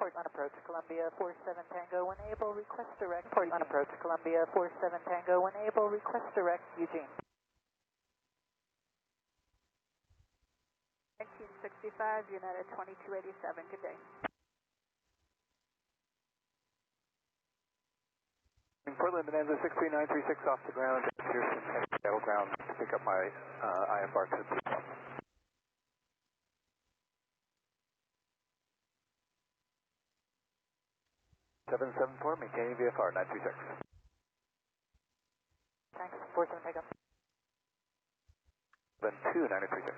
Port on approach, Columbia 47 Tango, when able, request direct. Port on approach, Columbia 47 Tango, when able, request direct, Eugene. 1965, United 2287, good day. In Portland, Bonanza 63936 off the ground, Pearson, Seattle ground to pick up my IFR to the 774, maintaining VFR 936. Thanks, 47 Tango. Then 2, 936.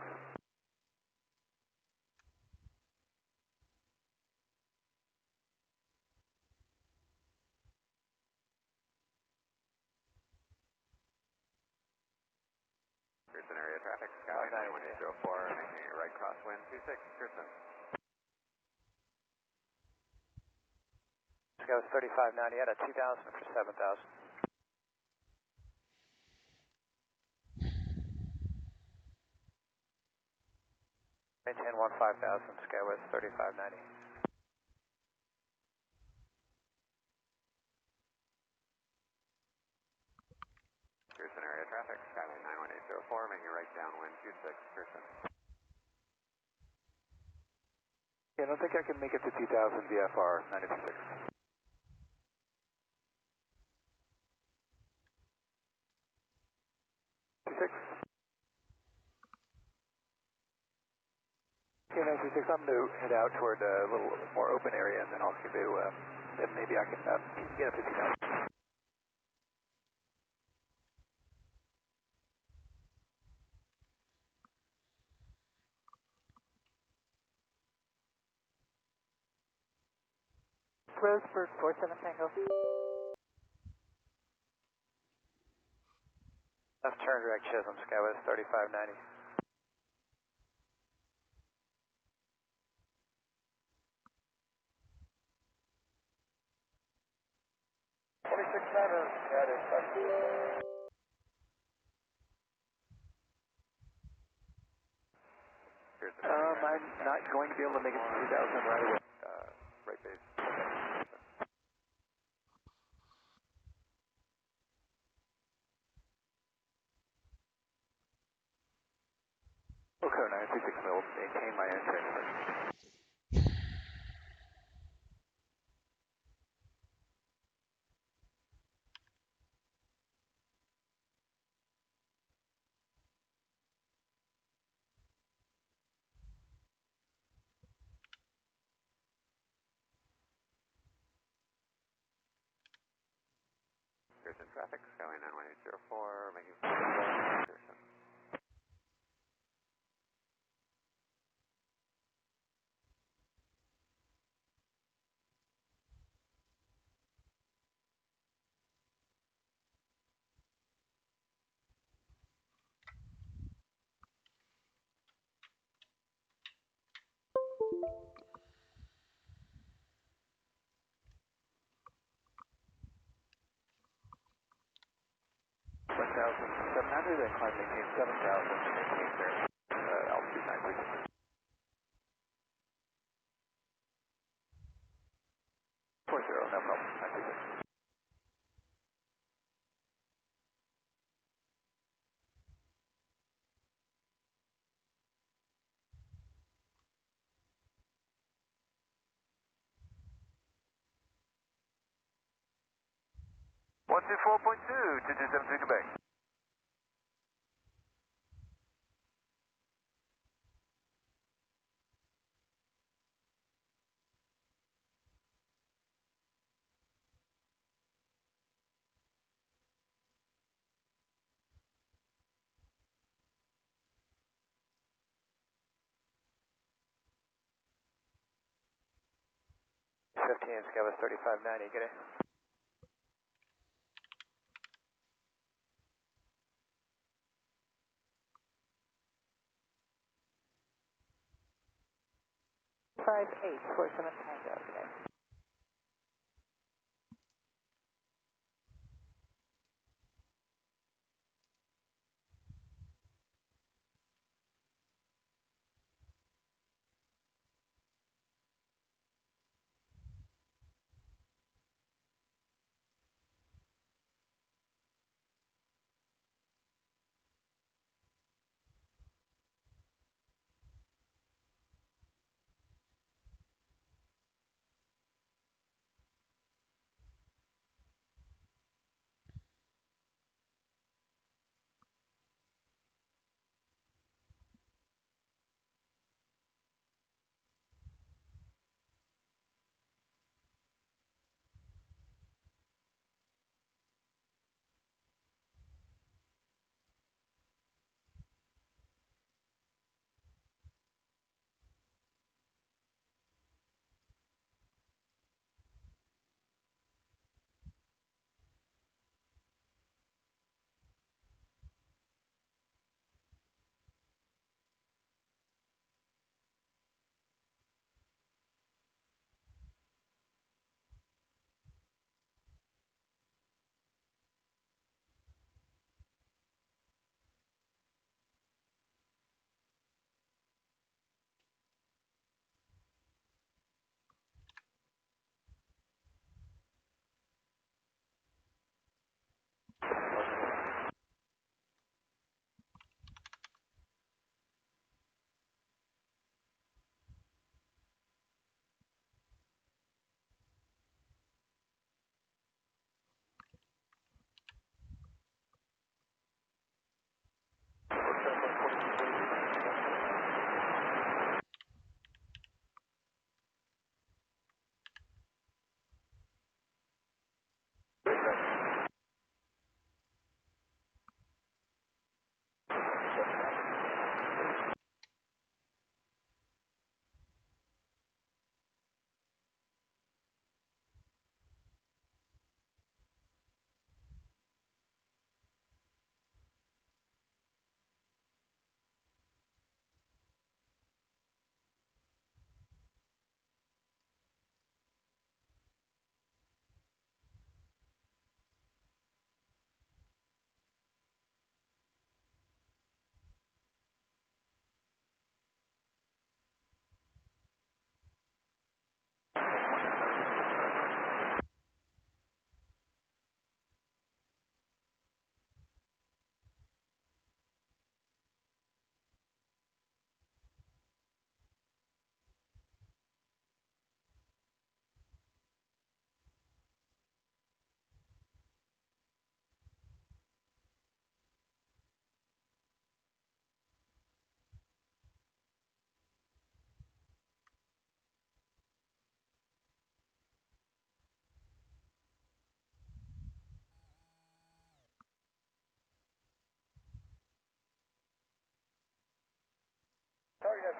Pearson area traffic, Sky 91804, making a right crosswind 26, Pearson. Sky was 3590 at a 2000 for 7000. Maintain 15000, Sky was 3590. Pearson area traffic, Skyline 91804, making a right downwind 26, Pearson. Yeah, I don't think I can make it to 2000 VFR 936. 26. Okay, 936, I'm going to head out toward a little more open area, and then I'll give you, then maybe I can get up to 2000. Roseburg 47 Tango. Left turn direct Chisholm, Skywest 3590. I'm not going to be able to make it to 2000 right away. Right base. Okay, 936 will maintain my entry. Pearson traffic, Skyline 91804, making 4, Pearson. And climb maintain 7000 to maintain their altitude 936. 40, no problem, 936. One two 4.2, 2273 to Bay. Scale was 3590, get it? Five 47 Tango today.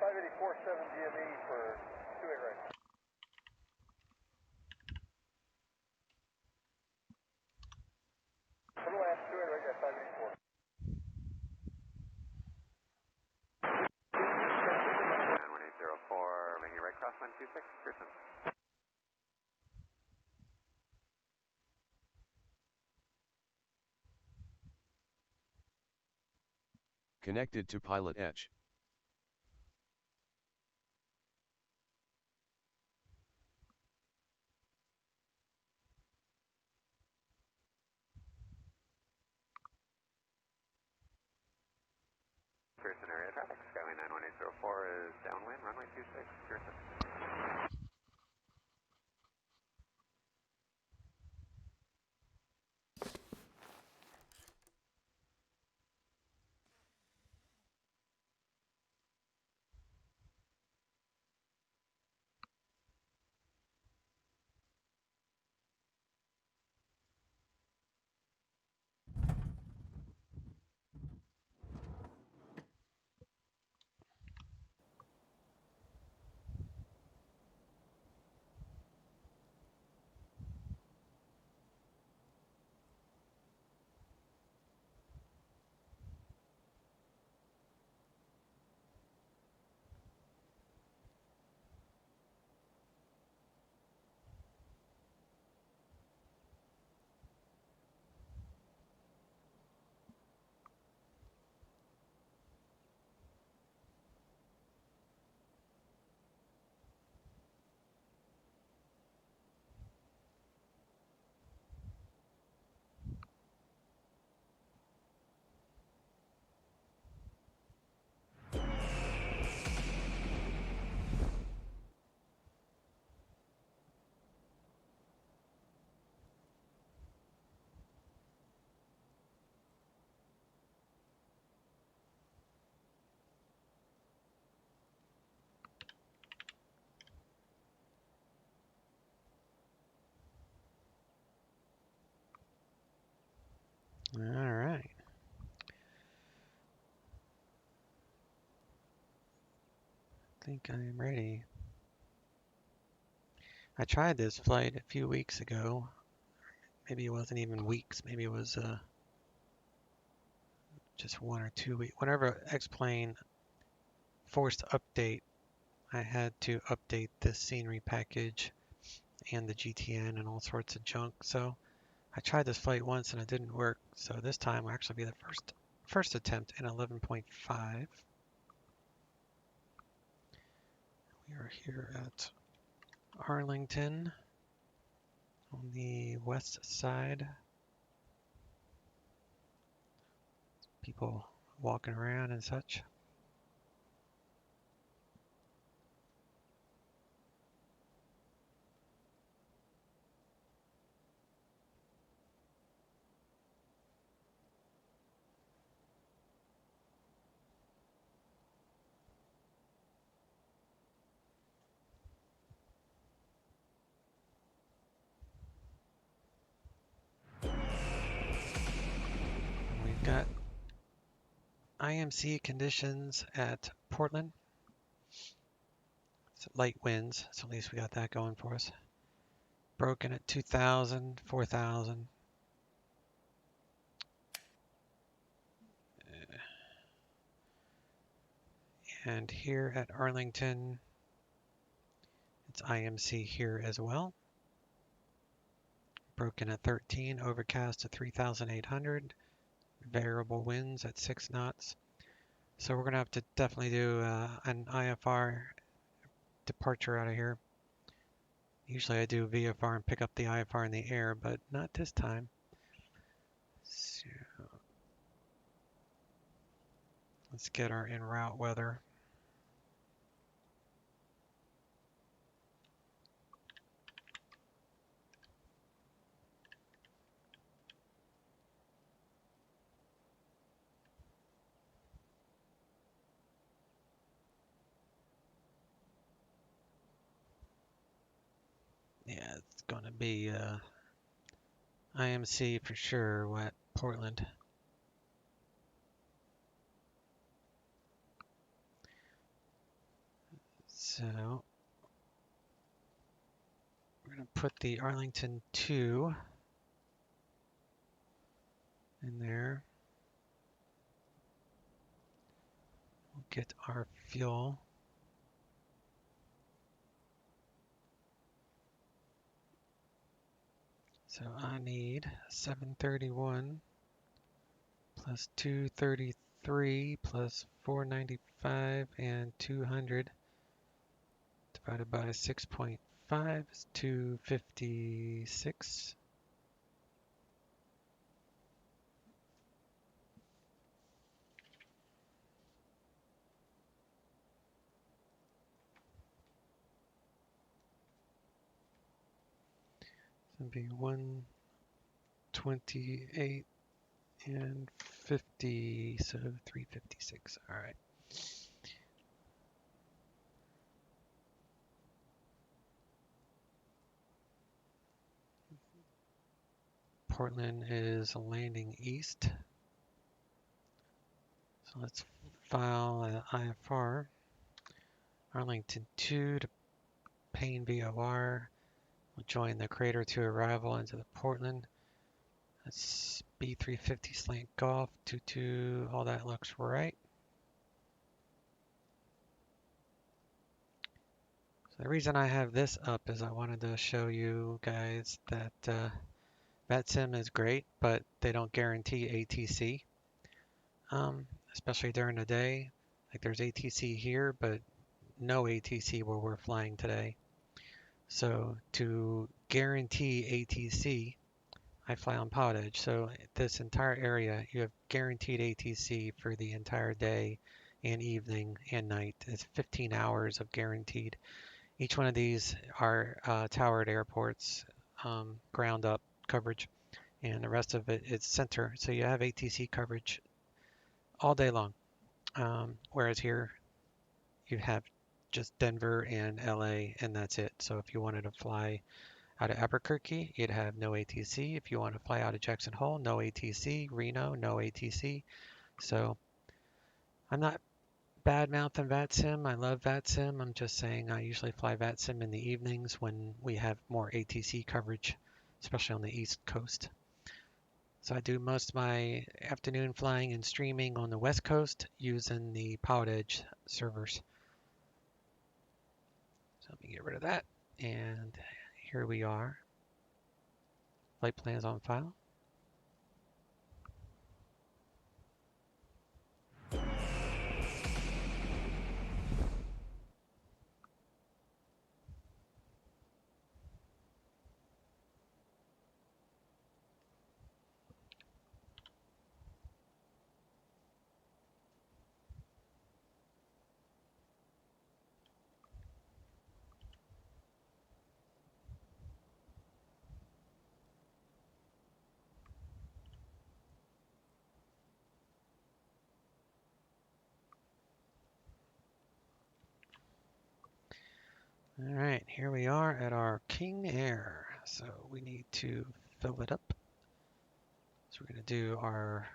584.7 GME for 28 right. For the last 28 right, got 584. And 1804, making right crosswind 26, Pearson. Connected to PilotEdge. Pearson area traffic, Skyway 91804 is downwind, runway 26, Pearson. All right. I think I am ready. I tried this flight a few weeks ago. Maybe it wasn't even weeks. Maybe it was just 1 or 2 weeks. Whenever X-Plane forced update, I had to update the scenery package and the GTN and all sorts of junk. So I tried this flight once and it didn't work. So this time will actually be the first attempt in 11.5. We are here at Arlington on the west side. People walking around and such. We've got IMC conditions at Portland. It's light winds, so at least we got that going for us. Broken at 2,000, 4,000. And here at Arlington, it's IMC here as well. Broken at 13, overcast at 3,800. Variable winds at 6 knots. So we're going to have to definitely do an IFR departure out of here. Usually I do VFR and pick up the IFR in the air, but not this time. So let's get our en route weather. Yeah, it's going to be IMC for sure at Portland. So we're going to put the Arlington 2 in there. We'll get our fuel. So I need 731 plus 233 plus 495 and 200 divided by 6.5 is 256. So it'd be 128 and 50, so 356. All right. Portland is landing east. So let's file an IFR. Arlington 2 to Payne VOR. We'll join the crater to arrival into the Portland. That's B350 slant golf, 22, all that looks right. So the reason I have this up is I wanted to show you guys that VATSIM is great, but they don't guarantee ATC, especially during the day. Like there's ATC here, but no ATC where we're flying today. So to guarantee ATC, I fly on PilotEdge. So this entire area, you have guaranteed ATC for the entire day and evening and night. It's 15 hours of guaranteed. Each one of these are towered airports, ground up coverage, and the rest of it is center. So you have ATC coverage all day long. Whereas here you have just Denver and LA, and that's it. So if you wanted to fly out of Albuquerque, you'd have no ATC. If you want to fly out of Jackson Hole, no ATC. Reno, no ATC. So I'm not bad-mouthing VATSIM. I love VATSIM. I'm just saying I usually fly VATSIM in the evenings when we have more ATC coverage, especially on the East Coast. So I do most of my afternoon flying and streaming on the West Coast using the PilotEdge servers. So let me get rid of that. And here we are. Flight plans on file. All right, here we are at our King Air. So we need to fill it up. So we're going to do our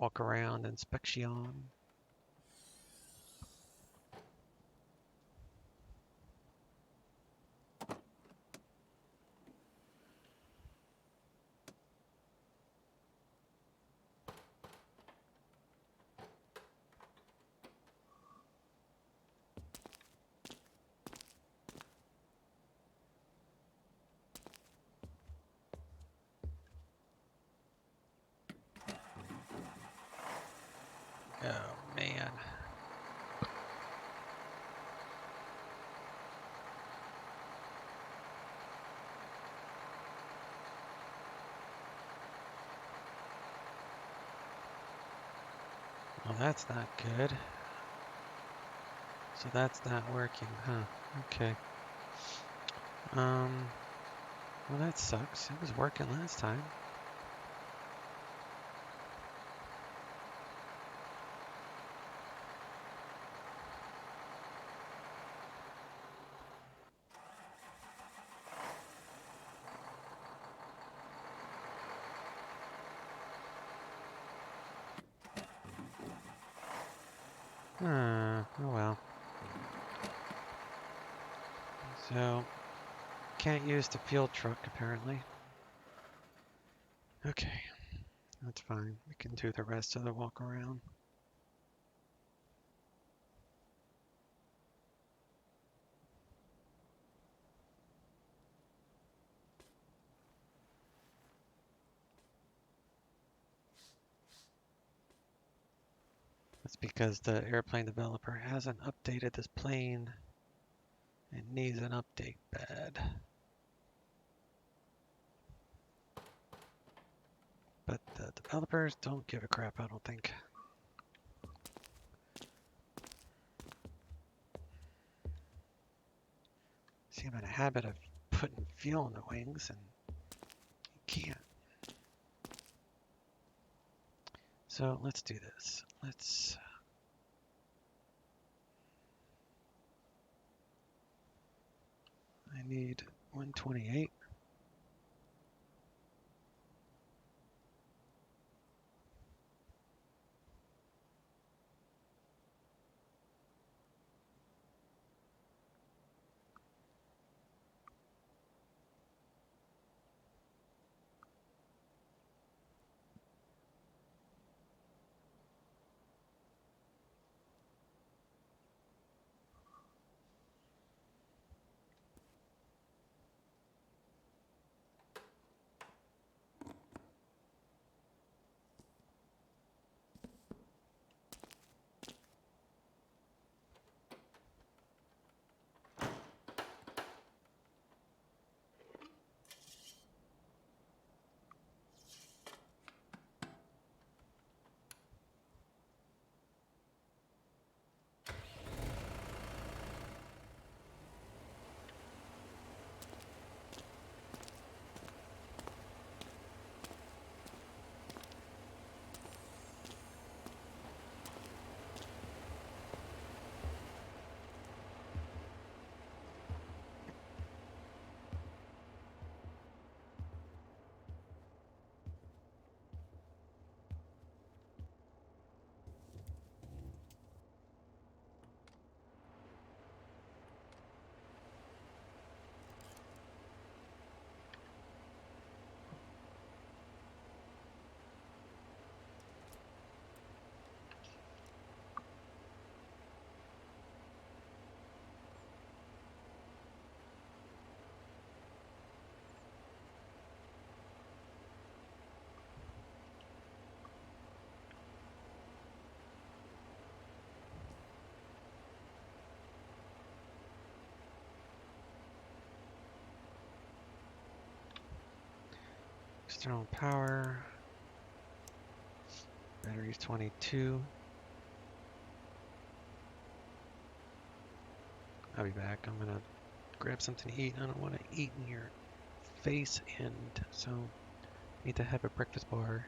walk around inspection. Oh man. Well, that's not good. So that's not working, huh? Okay. Well, that sucks. It was working last time. Oh well. So, can't use the field truck apparently. Okay, that's fine. We can do the rest of the walk around. That's because the airplane developer hasn't updated this plane. It needs an update bad. But the developers don't give a crap, I don't think. See, I'm in a habit of putting fuel in the wings, and you can't. So let's do this. I need 128. External power. Battery's 22. I'll be back. I'm gonna grab something to eat. I don't want to eat in your face, and so need to have a breakfast bar.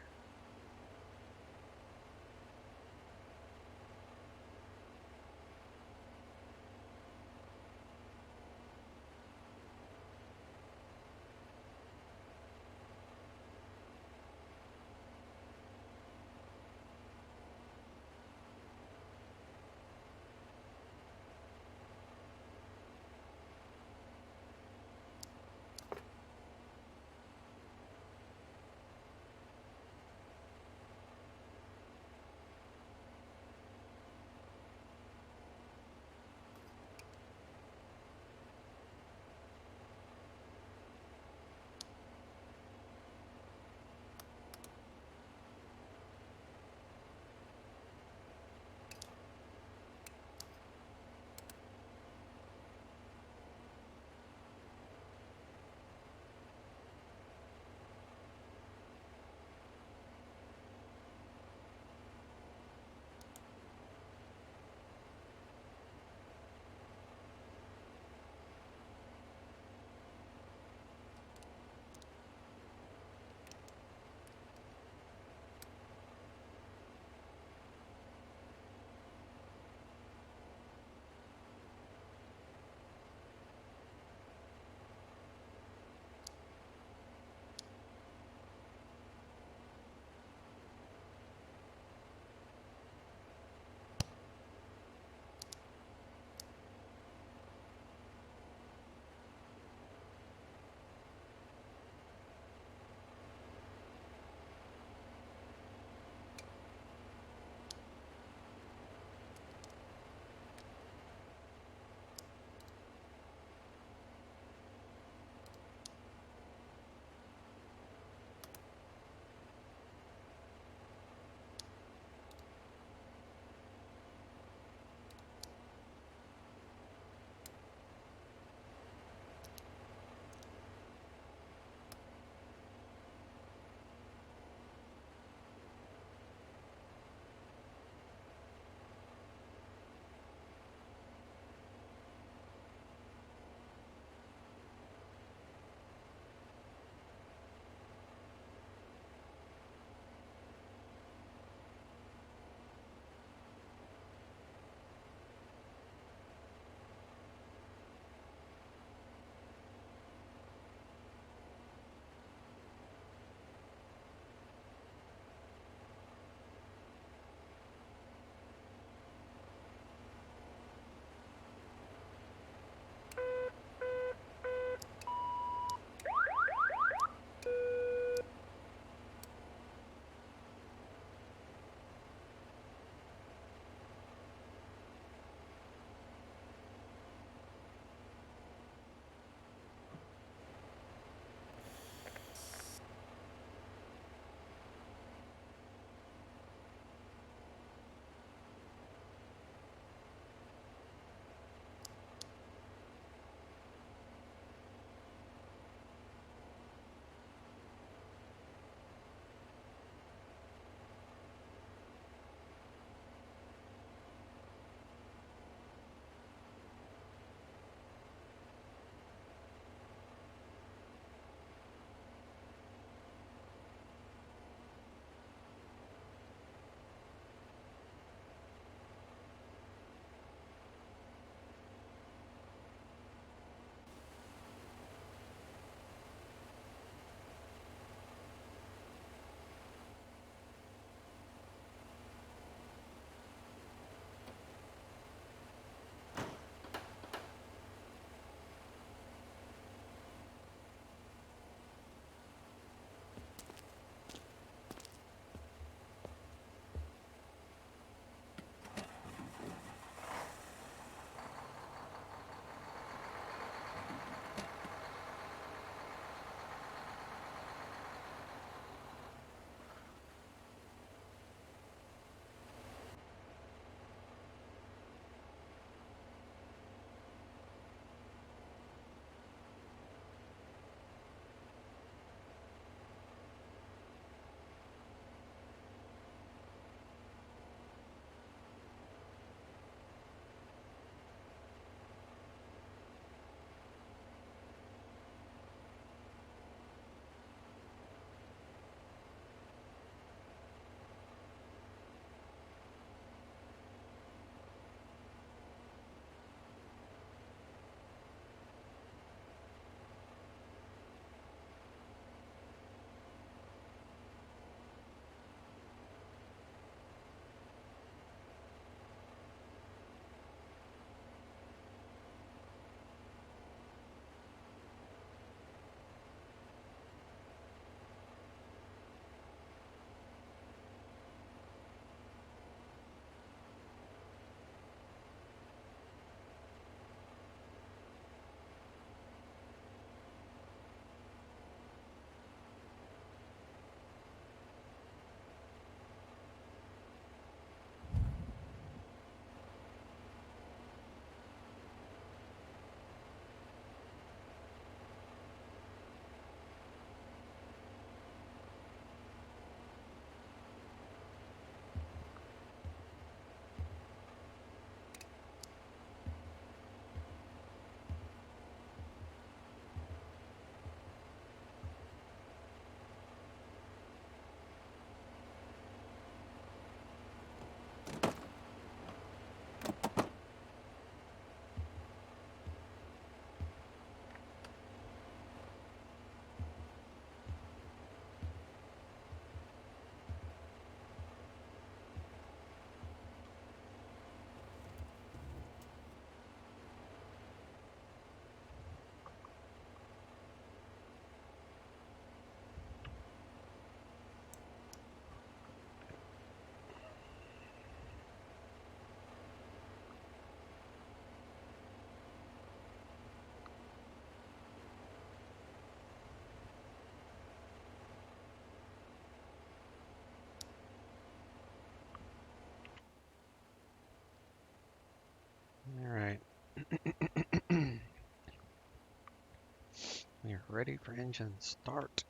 ready for engine start.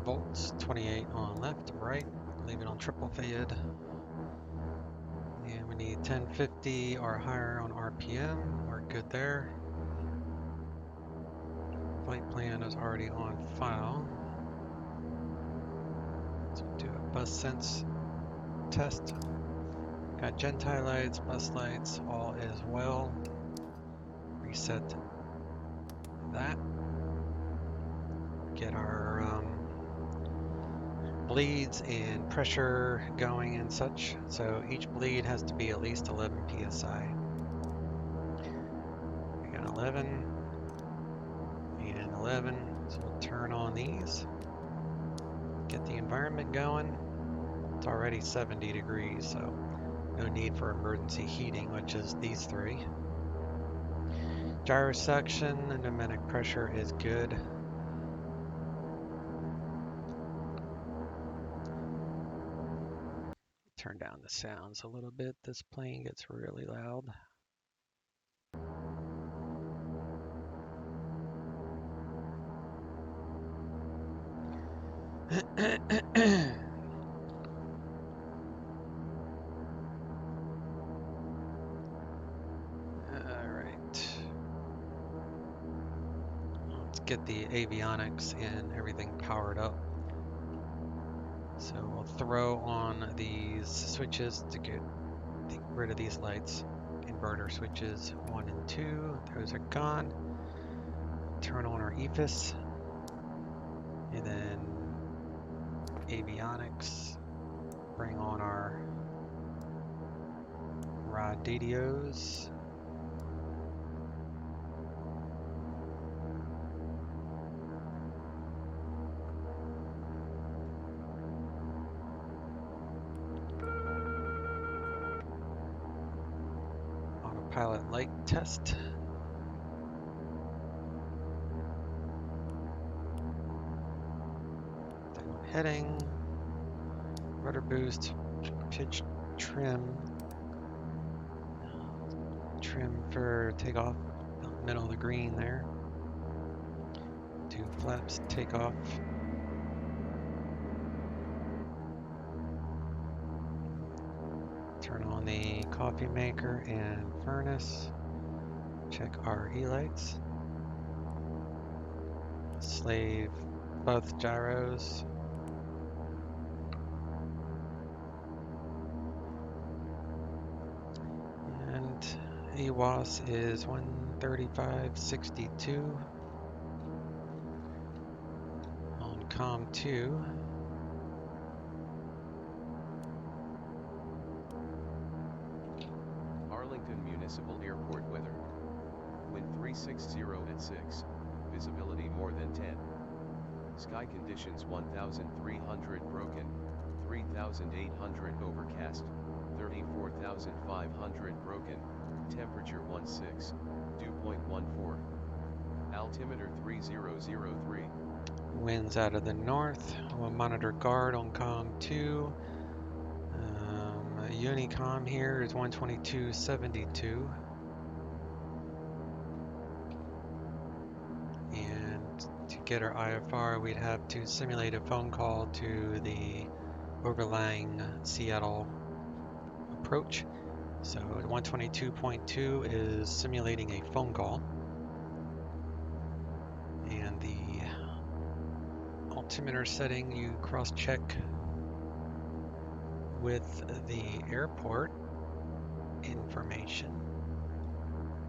Volts 28 on left, right, leave it on triple fed. And we need 1050 or higher on RPM. We're good there. Flight plan is already on file. Let's do a bus sense test. Got Gentile lights, bus lights, all is well. Reset that. Get our bleeds and pressure going and such. So each bleed has to be at least 11 psi. We got 11 and 11. So we'll turn on these. Get the environment going. It's already 70 degrees, so no need for emergency heating, which is these three. Gyro suction and pneumatic pressure is good. Turn down the sounds a little bit. This plane gets really loud. Get the avionics and everything powered up. So we'll throw on these switches to get rid of these lights. Inverter switches 1 and 2, those are gone. Turn on our EFIS. And then avionics. Bring on our radios. Autopilot light test. Heading, rudder boost, pitch trim for takeoff, middle of the green there. 2 flaps takeoff. Turn on the coffee maker and furnace. Check our E-lights. Slave both gyros. AWAS is 135.62 on COM 2. Arlington Municipal Airport weather. Wind 360 at 6, visibility more than 10. Sky conditions 1,300 broken, 3,800 overcast, 34,500 broken, temperature 16, dew point 14. Altimeter 3003. Winds out of the north. We'll monitor guard on COM 2. Unicom here is 122.72. And to get our IFR, we'd have to simulate a phone call to the overlying Seattle approach. So at 122.2 is simulating a phone call. And the altimeter setting you cross-check with the airport information.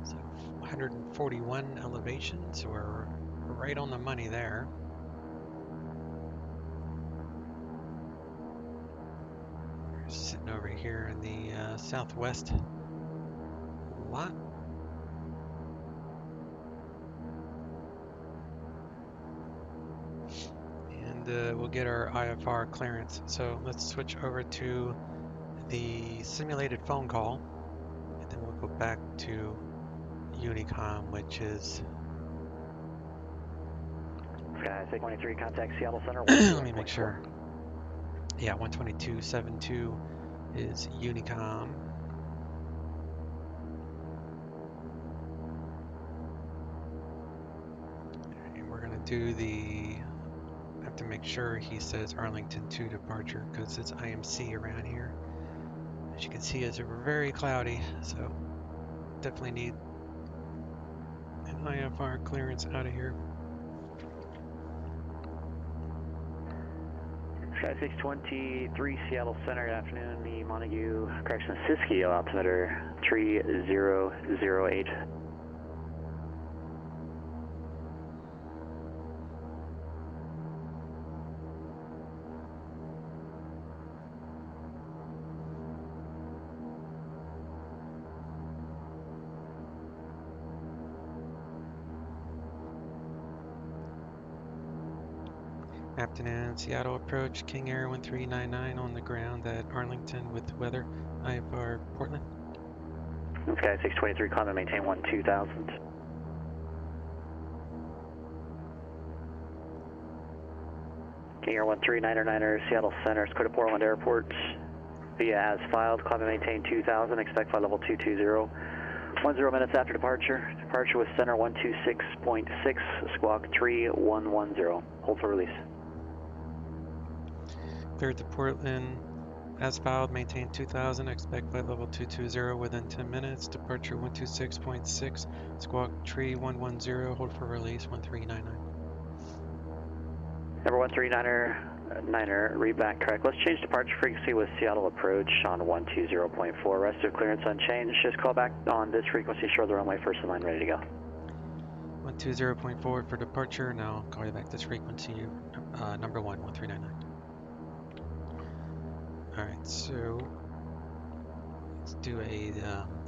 So 141 elevation, so we're right on the money there. We're sitting over here in the southwest lot. And we'll get our IFR clearance. So let's switch over to the simulated phone call, and then we'll go back to Unicom, which is Sky 623, contact Seattle Center. let me make sure. Yeah, 122.72 is Unicom. And we're gonna do the, I have to make sure he says Arlington 2 departure because it's IMC around here. As you can see, it's very cloudy, so definitely need an IFR clearance out of here. Sky 623, Seattle Center, good afternoon. The Montague, correction, Siskiyou altimeter 3008. Afternoon, Seattle approach, King Air 1399 on the ground at Arlington with weather, IFR Portland. Sky 623, climb and maintain 2000. King Air 1399er, Seattle Center, Dakota Portland Airport. Via as filed, climb and maintain 2000, expect flight level 220. 10 minutes after departure. Departure with center 126.6, squawk 3110. Hold for release. Cleared to Portland, as filed, maintain 2000, expect flight level 220 within 10 minutes, departure 126.6, squawk 3110, hold for release 1399. Number 139er, read back correct. Let's change departure frequency with Seattle approach on 120.4. Rest of clearance unchanged. Just call back on this frequency, short of the runway, first in line, ready to go. 120.4 for departure, now I'll call you back this frequency, number 1399. Alright, so let's do a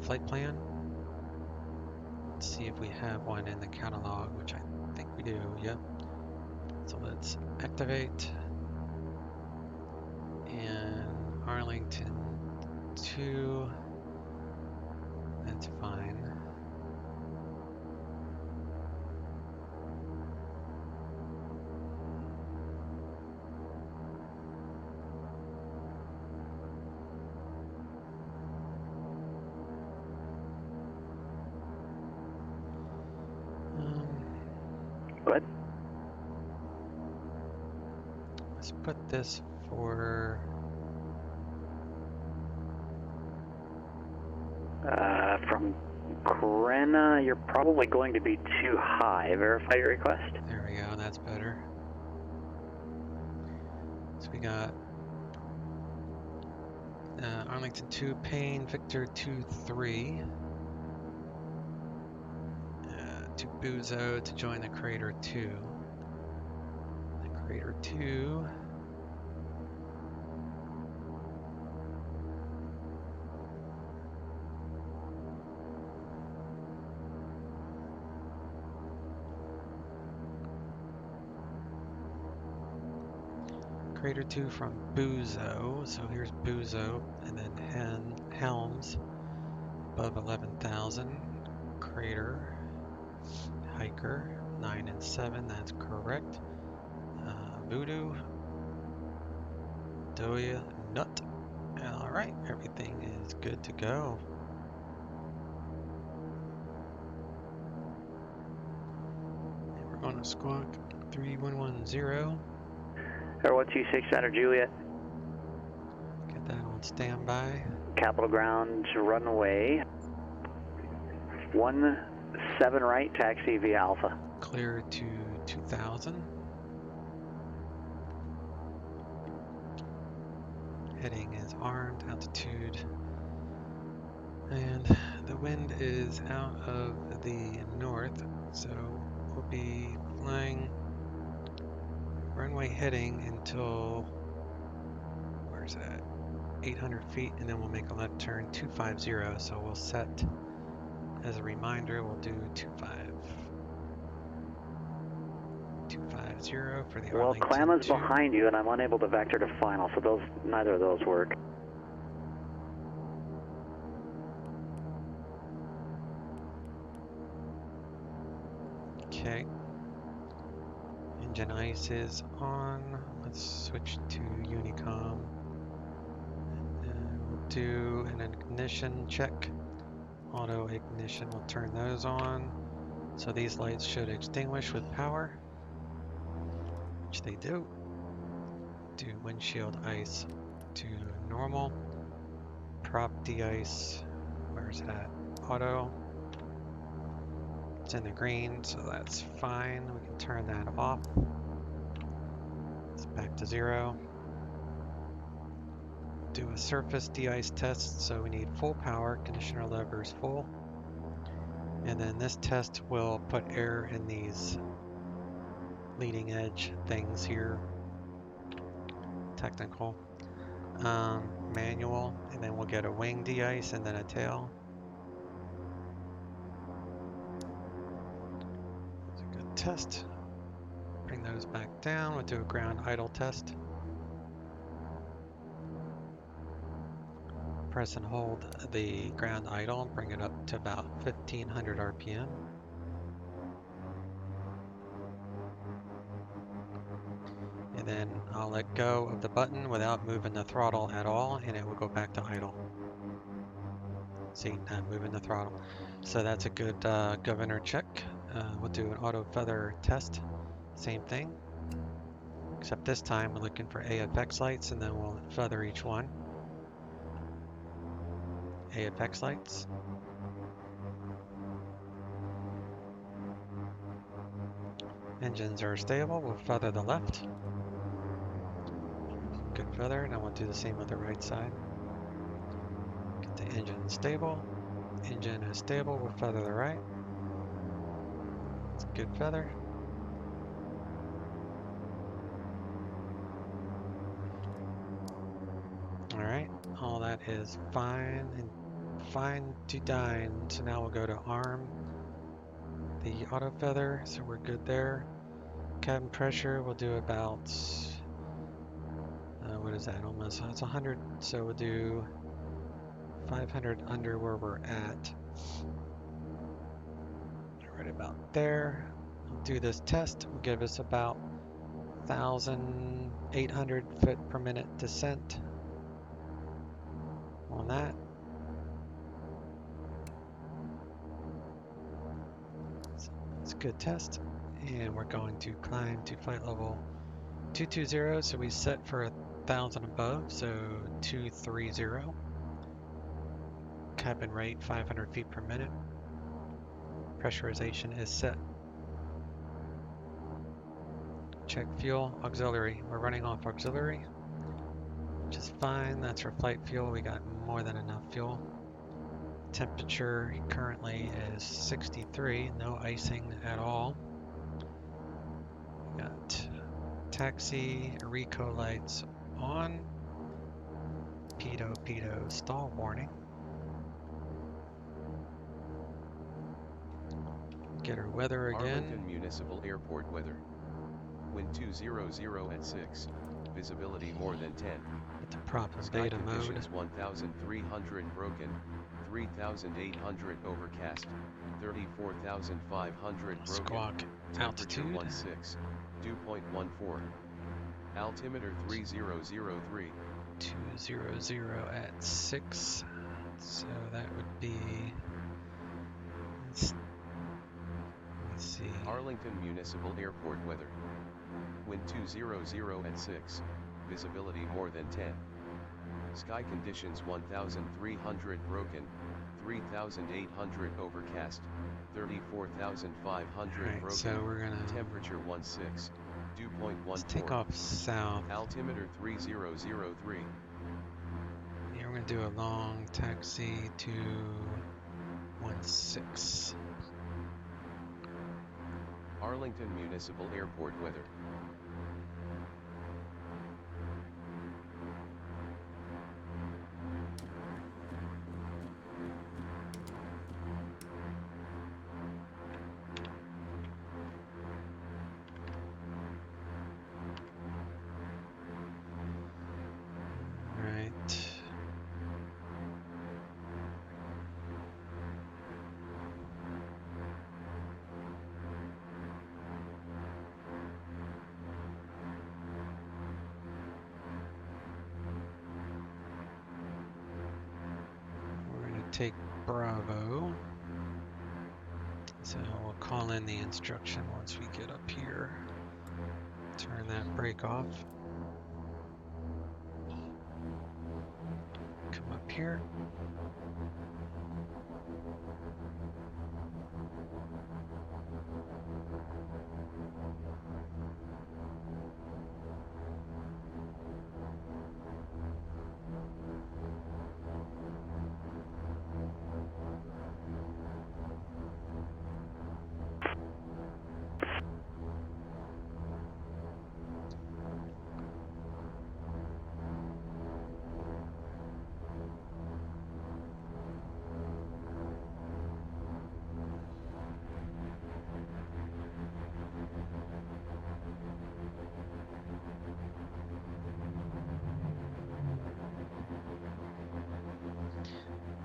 flight plan. Let's see if we have one in the catalog, which I think we do, yep. So let's activate, and Arlington 2, that's fine. Go ahead. Let's put this for From Corona, you're probably going to be too high. Verify your request. there we go, that's better. So we got Arlington 2, Payne, Victor 2-3. to Buzo to join the Crater 2. The Crater 2 Crater 2 from Buzo, so here's Buzo, and then Helms above 11,000. Crater, Hiker, 9 and 7, that's correct. Voodoo, Doya, Nut. Alright, everything is good to go. And we're on a squawk 3110. Air 126 Center Juliet. Get that on standby. Capital Ground runway 17 right, taxi via Alpha. Clear to 2000. Heading is armed, altitude. And the wind is out of the north, so we'll be flying runway heading until, where's that? 800 feet, and then we'll make a left turn 250. So we'll set, as a reminder, we'll do 250 for the Well, Arlington Clam is 2. behind you, and I'm unable to vector to final, so neither of those work. Okay. Engine ice is on. Let's switch to Unicom. And we'll do an ignition check. Auto ignition, we'll turn those on. So these lights should extinguish with power, which they do. Do windshield ice to normal. Prop de-ice, where's that? Auto. It's in the green, so that's fine. We can turn that off. It's back to 0. Do a surface de-ice test, so we need full power, conditioner levers full. And then this test will put air in these leading edge things here. Technical. Manual, and then we'll get a wing de-ice and then a tail. It's a good test. Bring those back down. We'll do a ground idle test. Press and hold the ground idle and bring it up to about 1500 RPM. And then I'll let go of the button without moving the throttle at all, and it will go back to idle. See, not moving the throttle. So that's a good governor check. We'll do an auto feather test. Same thing. Except this time we're looking for AFX lights, and then we'll feather each one. AFX lights. Engines are stable. We'll feather the left. Good feather. Now we'll do the same with the right side. Get the engine stable. Engine is stable. We'll feather the right. It's a good feather. Alright, all that is fine and fine to dine. So now we'll go to arm the auto feather, so we're good there. Cabin pressure, we'll do about, what is that, almost, it's 100, so we'll do 500 under where we're at. Right about there. We'll do this test, will give us about 1,800 foot per minute descent on that. It's a good test. And we're going to climb to flight level 220, so we set for 1,000 above, so 230. Cabin rate 500 feet per minute. Pressurization is set. Check fuel, auxiliary. We're running off auxiliary, which is fine. That's for flight fuel. We got more than enough fuel. temperature currently is 63, no icing at all. Got taxi, Rico lights on, pido stall warning. Get our weather again. Arlington Municipal Airport weather. Wind 200 at 6, visibility more than 10. Get the prop in Sky beta mode. conditions 1,300 broken, 3,800 overcast, 34,500 broken. Squawk Temperature altitude. 16, dew point 14. Altimeter 3003. 200 at 6. So that would be. Let's see. Arlington Municipal Airport weather. Wind 200 at 6, visibility more than 10. Sky conditions 1,300 broken, 3,800 overcast, 34,500 Alright, broken. so we're gonna Temperature 16, dew point 14. let's take off south. Altimeter 3003. Yeah, we're gonna do a long taxi to 16. Arlington Municipal Airport weather. Right. We're gonna take Bravo. So we'll call in the instruction once we get up here. Turn that brake off. Come up here.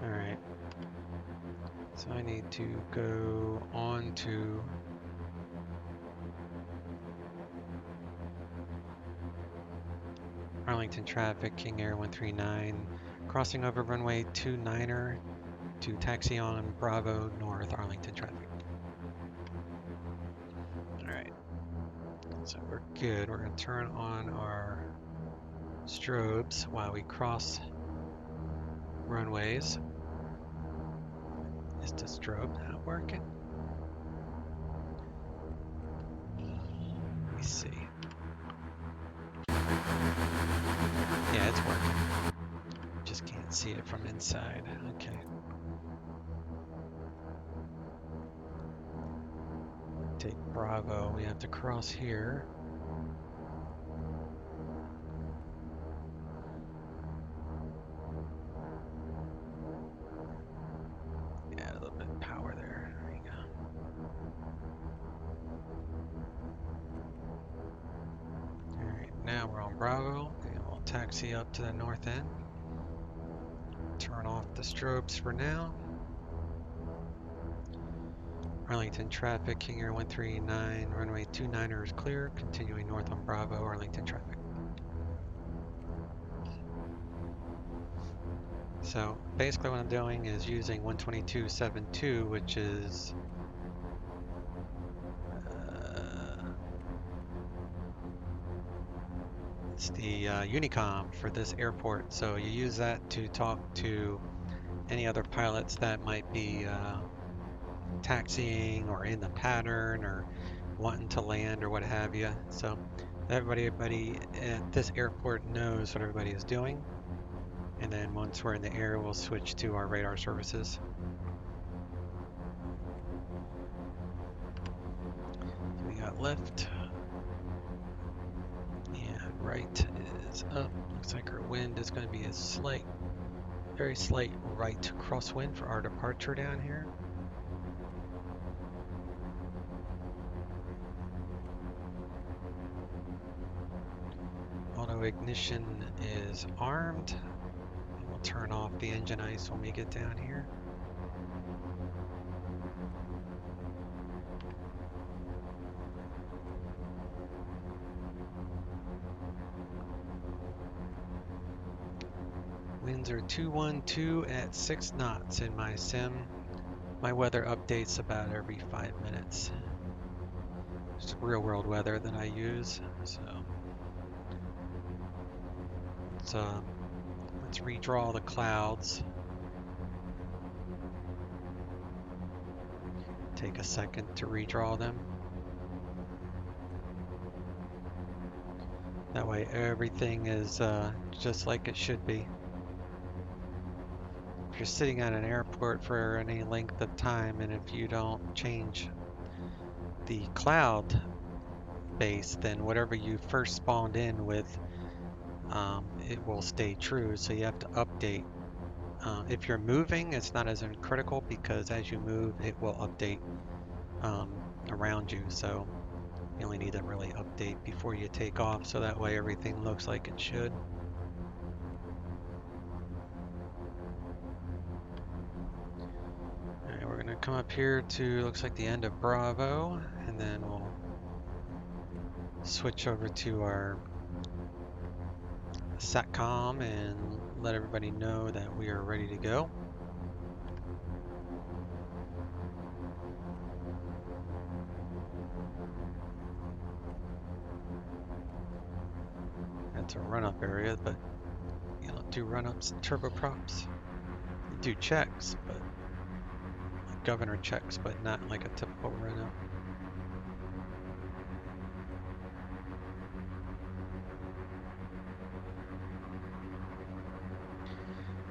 Alright, so I need to go on to Arlington traffic, King Air 139, crossing over runway 29er to taxi on Bravo North Arlington traffic. Alright, so we're good. We're going to turn on our strobes while we cross runways. Is the strobe not working? Let me see. Yeah, it's working. Just can't see it from inside. Okay. Take Bravo. We have to cross here. Yeah, a little bit of power there. There you go. Alright, now we're on Bravo. And we'll taxi up to the north end. Turn off the strobes for now. Arlington traffic, King Air 139, runway 29er is clear. Continuing north on Bravo, Arlington traffic. So basically what I'm doing is using 122.72, which is it's the Unicom for this airport. So you use that to talk to any other pilots that might be taxiing or in the pattern or wanting to land or what have you. So everybody at this airport knows what everybody is doing. And then once we're in the air, we'll switch to our radar services. So we got left and right is up. Looks like our wind is going to be a slight, very slight right crosswind for our departure down here. Auto ignition is armed. We'll turn off the engine ice when we get down here. Winds are 212 at 6 knots in my sim. My weather updates about every 5 minutes. It's real world weather that I use. So let's redraw the clouds. Take a second to redraw them. That way everything is just like it should be. If you're sitting at an airport for any length of time and if you don't change the cloud base, then whatever you first spawned in with, it will stay true. So you have to update. If you're moving, it's not as critical because as you move, it will update around you. So you only need to really update before you take off, so that way everything looks like it should. Alright, we're gonna come up here to, looks like the end of Bravo, and then we'll switch over to our SATCOM and let everybody know that we are ready to go. That's a run-up area, but you don't do run-ups and turboprops. You do checks, but like governor checks, but not like a typical run-up.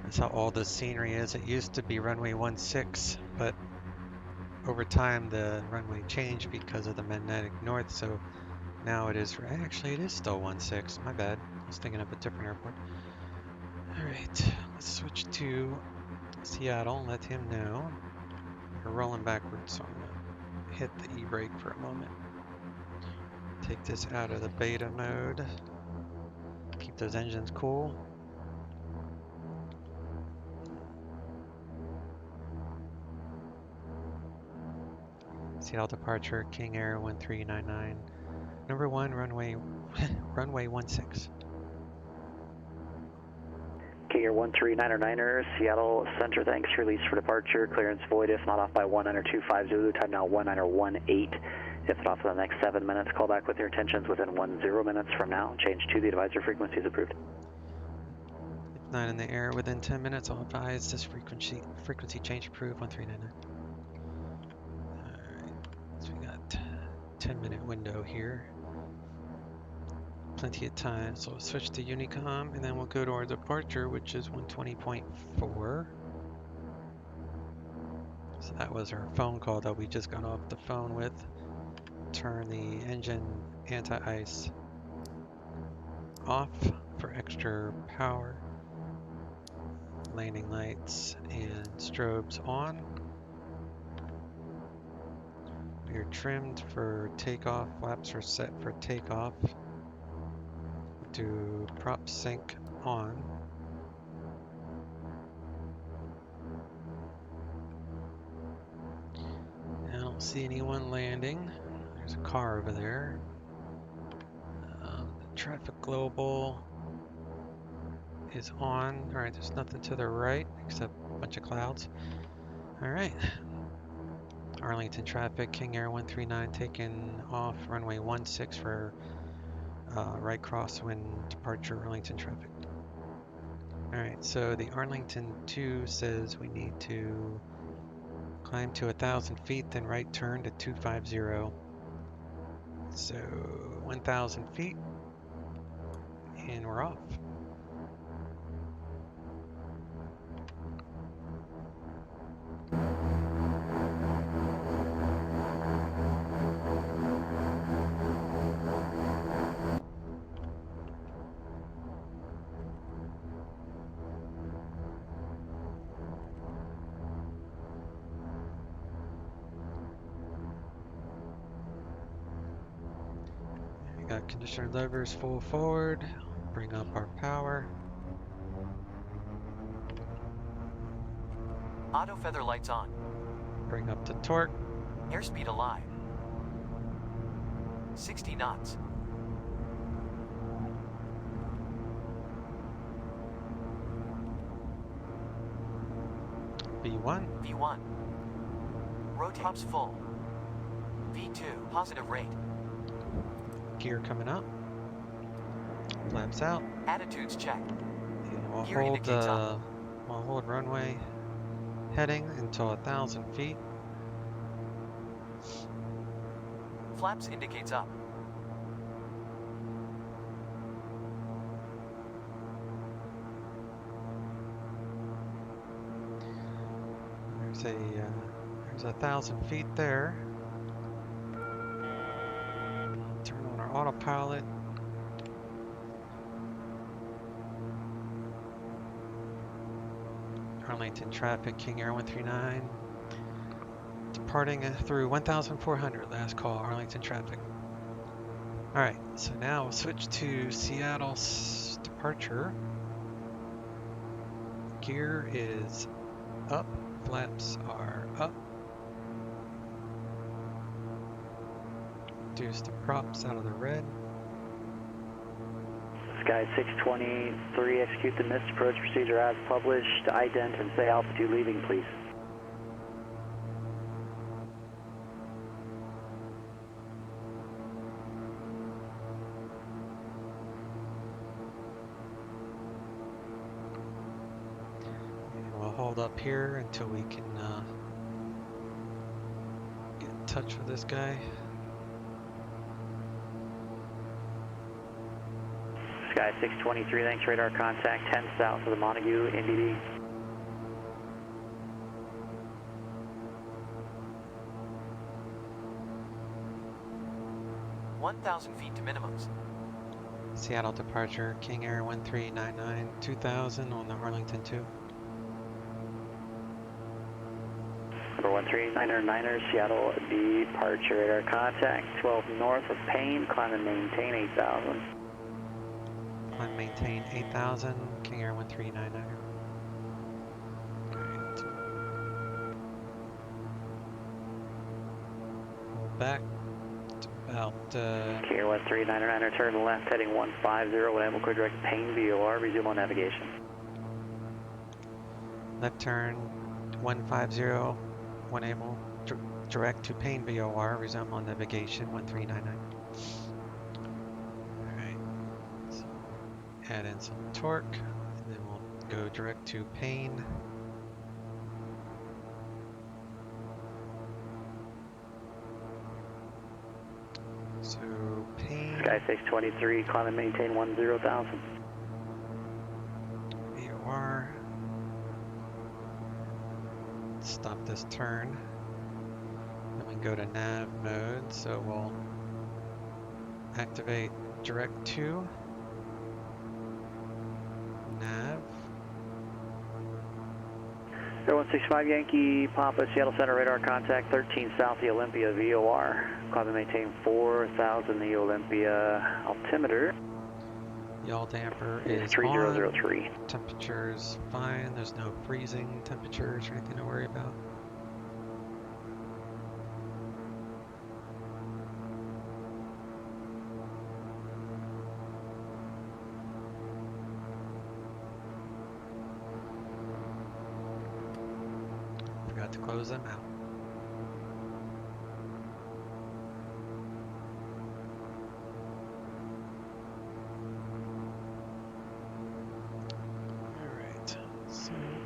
That's how all the scenery is. It used to be runway 16, but over time the runway changed because of the magnetic north, so now it is, actually it is still 16, my bad. I was thinking of a different airport. Alright, let's switch to Seattle, let him know. We're rolling backwards, so I'm gonna hit the e-brake for a moment. Take this out of the beta mode. Keep those engines cool. Seattle departure, King Air 1399. Number 1, runway 16. King Air 1399er, Seattle Center, thanks. Release for departure. Clearance void if not off by 19250. Zulu, time now 1918. If not off for the next 7 minutes, call back with your intentions within 10 minutes from now. Change to the advisor frequency is approved. If not in the air within 10 minutes, I'll advise this frequency change approved 1399. Alright, so we got 10-minute window here. Plenty of time, so we'll switch to Unicom and then we'll go to our departure, which is 120.4. So that was our phone call that we just got off the phone with. Turn the engine anti-ice off for extra power. Landing lights and strobes on. We are trimmed for takeoff. Flaps are set for takeoff. Do prop sync on. I don't see anyone landing. There's a car over there. The traffic global is on. Alright, there's nothing to the right except a bunch of clouds. Alright. Arlington traffic, King Air 139 taking off runway 16 for right crosswind departure Arlington traffic. Alright, so the Arlington 2 says we need to climb to 1,000 feet, then right turn to 250. So 1,000 feet, and we're off. Got conditioner levers full forward. Bring up our power. Auto feather lights on. Bring up the torque. Airspeed alive. 60 knots. V1. V1. Rotate. Tops full. V2. Positive rate. Gear coming up. Flaps out. Attitudes checked. And we'll Gear indicates up. we'll hold runway heading until 1,000 feet. Flaps indicates up. There's 1,000 feet there. Turn on our autopilot. Arlington traffic, King Air 139. Departing through 1,400, last call, Arlington traffic. Alright, so now we'll switch to Seattle's departure. Gear is up, flaps are up. Reduce the props out of the red. Sky 623, execute the missed approach procedure as published. Ident and say altitude leaving, please. And we'll hold up here until we can get in touch with this guy. Sky 623, thanks, radar contact 10 south of the Montague, NDB. $1,000 feet to minimums. Seattle departure, King Air 1399, 2000 on the Arlington 2. Number 139er, Seattle departure, radar contact 12 north of Payne, climb and maintain 8,000. Climb maintain 8,000, King Air 1399. Great. Hold back. It's about King Air 1399er, turn left heading 150, when able to direct Payne VOR, resume on navigation. left turn 150, when able direct to Payne VOR, resume on navigation 1399. Add in some torque, and then we'll go direct to Payne. So Payne. Sky 623, climb and maintain 10,000. VOR. Stop this turn. Then we go to nav mode, so we'll activate direct to. Nav. 0165 Yankee Papa, Seattle Center, radar contact 13 south, the Olympia VOR. Climb and maintain 4,000, the Olympia altimeter. Yaw damper is 3003. on. Temperature's fine. There's no freezing temperatures or anything to worry about. Forgot to close them out.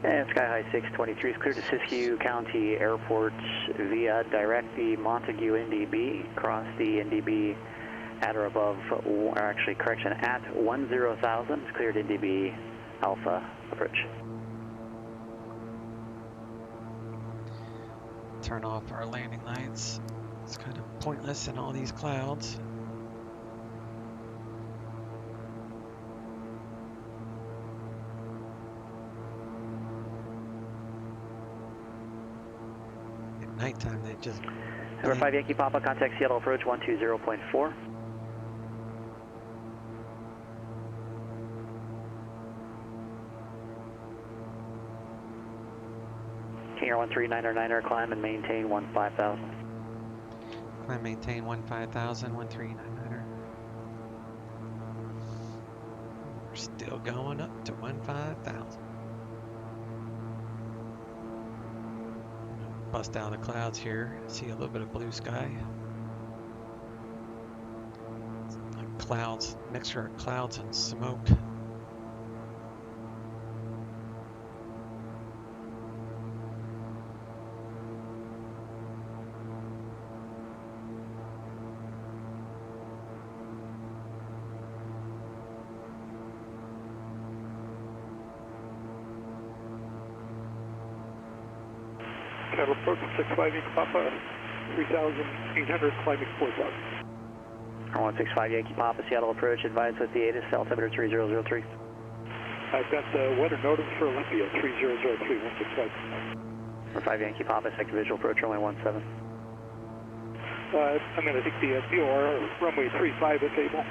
And Sky High 623 is cleared to Siskiyou County Airport via direct the Montague NDB, cross the NDB at or above, or actually correction, at 10,000, it's cleared NDB Alpha approach. Turn off our landing lights. It's kind of pointless in all these clouds. Nighttime, they just... Number 5 Yankee Papa, contact Seattle approach 120.4. King Air 139er, climb and maintain 15,000. Climb, maintain 15,000, 139er. We're still going up to 15,000. Bust out of the clouds here. See a little bit of blue sky. Like clouds, mixture of clouds and smoke. Cattle approach 65 Yankee Papa, 3,800, climbing 4,000. 165 Yankee Papa, Seattle approach, advise with the ATIS, altimeter 3003. I've got the weather notice for Olympia, 3003, 165. Number 5 Yankee Papa, second visual approach, runway 17. I'm going to take the VOR, runway 35 if able.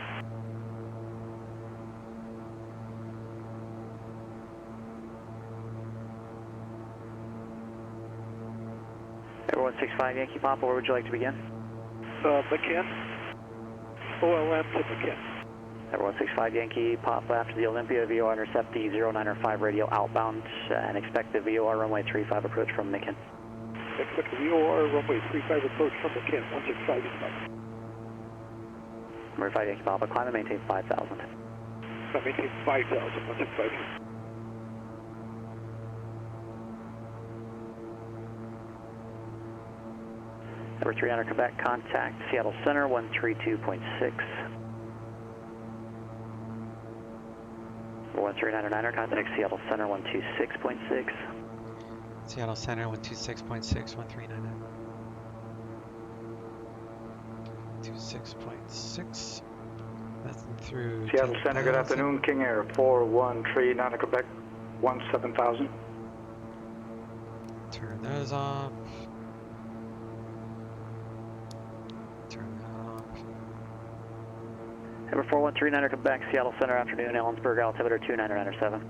Number 165 Yankee Papa, where would you like to begin? McKinn. OLM to McKinn. Number 165 Yankee Papa, after the Olympia, VOR intercept the 0905 radio outbound and expect the VOR runway 35 approach from McKinn. Expect the VOR, runway 35 approach from McKinn, 165 Yankee Papa. Number 5 Yankee Papa, climb and maintain 5,000. I maintain 5,000, 165. Number 300 Quebec, contact Seattle Center 132.6. Number 139er, contact Seattle Center 126.6. Seattle Center 126.6, 139er. 26.6. Nothing through. Seattle Center, good afternoon. King Air 413 Quebec, 17,000. Turn those off. Turn that off. Number 4139er Quebec, Seattle Center, afternoon, Ellensburg, altimeter 2997.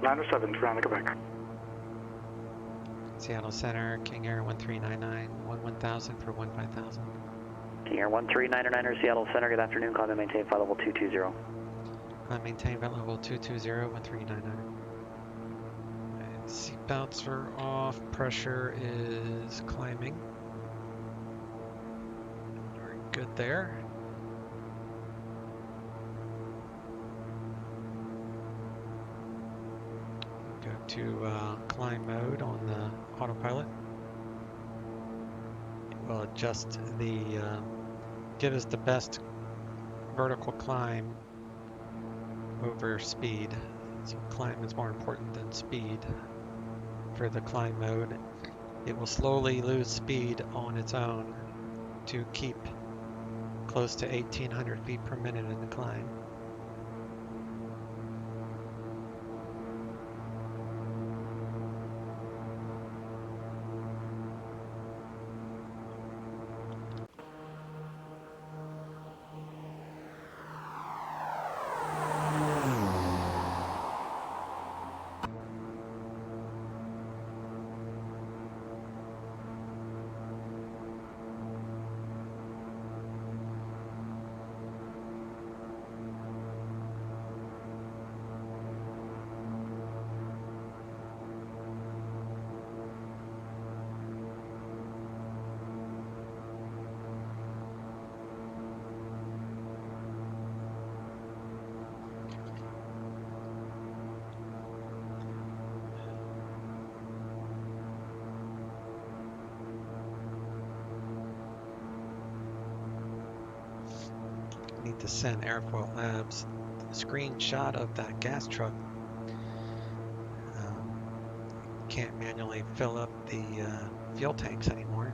907, 300 Quebec. Seattle Center, King Air 1399, 1000 for 15,000. King Air 139er, Seattle Center, good afternoon, climb and maintain flight level 220. Climb, maintain flight level 220, 1399. Seatbelts are off, pressure is climbing. We're good there. Go to climb mode on the autopilot. It will adjust the, give us the best vertical climb over speed. So climb is more important than speed. For the climb mode, it will slowly lose speed on its own to keep close to 1,800 feet per minute in the climb. Need to send Airfoil Labs a screenshot of that gas truck. Can't manually fill up the fuel tanks anymore.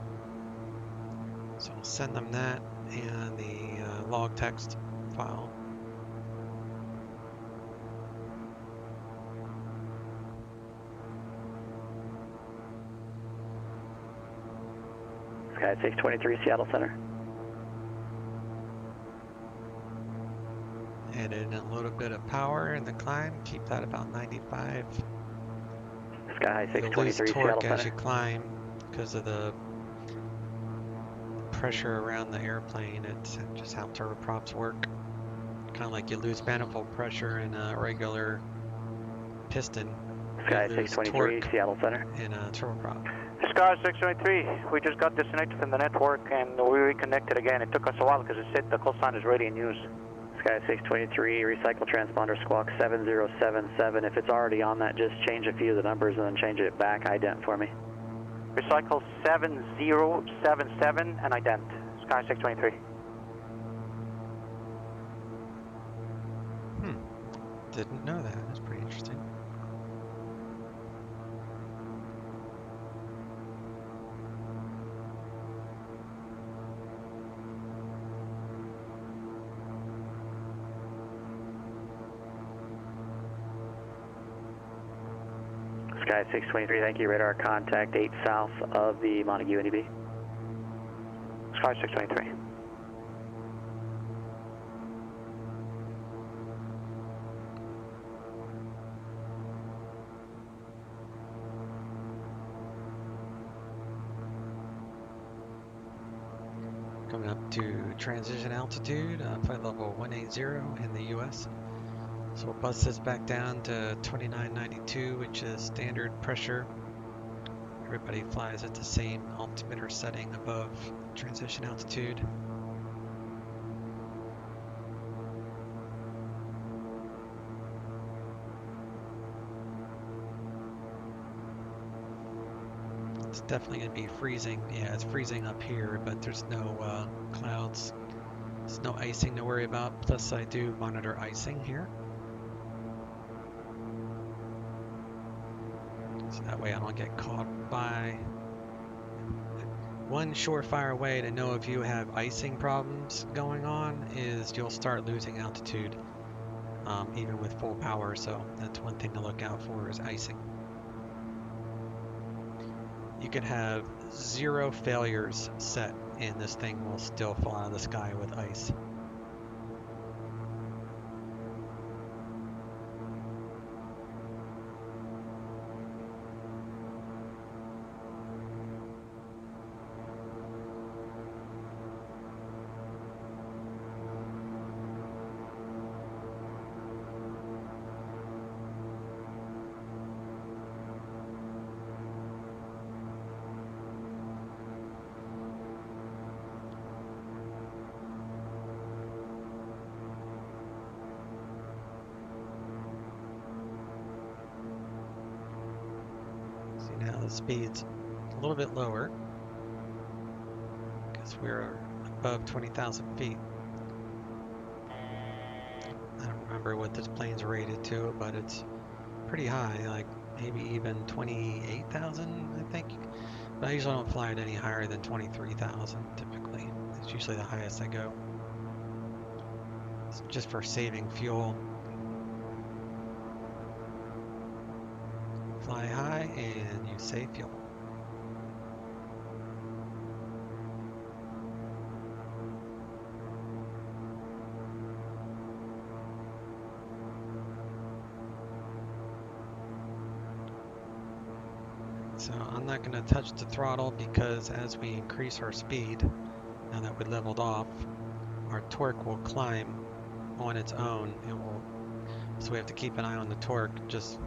So I'll send them that and the log text file. Sky 623 Seattle Center. Add in a little bit of power in the climb, keep that about 95. Sky High you'll lose 623, torque Seattle as you Center. climb because of the pressure around the airplane. It's just how turboprops work. Kind of like you lose manifold pressure in a regular piston. Sky You lose 623, torque Seattle Center. in a turboprop. Sky 623, we just got disconnected from the network and we reconnected again. It took us a while because it said the call sign is ready in use. Sky 623, recycle transponder squawk 7077. If it's already on that, just change a few of the numbers and then change it back ident for me. Recycle 7077 and ident. Sky 623. Didn't know that. That's pretty interesting. Sky 623, thank you. Radar contact 8 south of the Montague NEB. Sky 623. Coming up to transition altitude, flight level 180 in the US. So we'll bust this back down to 2992, which is standard pressure. Everybody flies at the same altimeter setting above transition altitude. It's definitely going to be freezing. Yeah, it's freezing up here, but there's no clouds. There's no icing to worry about. Plus, I do monitor icing here. So that way I don't get caught by. One surefire way to know if you have icing problems going on is you'll start losing altitude even with full power. So that's one thing to look out for is icing. You could have 0 failures set and this thing will still fall out of the sky with ice. Now the speed's a little bit lower because we're above 20,000 feet. I don't remember what this plane's rated to, but it's pretty high, like maybe even 28,000, I think. But I usually don't fly it any higher than 23,000 typically. It's usually the highest I go. It's just for saving fuel. Fly high and you save fuel. So I'm not going to touch the throttle because as we increase our speed, now that we leveled off, our torque will climb on its own. So we have to keep an eye on the torque just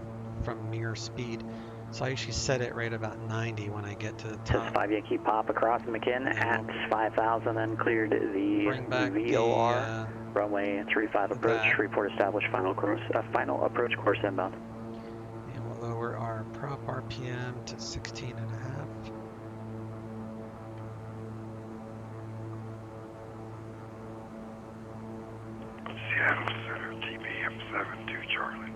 from mere speed. So I usually set it right about 90 when I get to the top. 5 Yankee Pop across McKinn at 5,000, then cleared the VOR, runway 35 approach, report established, final approach course inbound. And we'll lower our prop RPM to 16 and a half. Seattle Center, TBM 72 Charlie.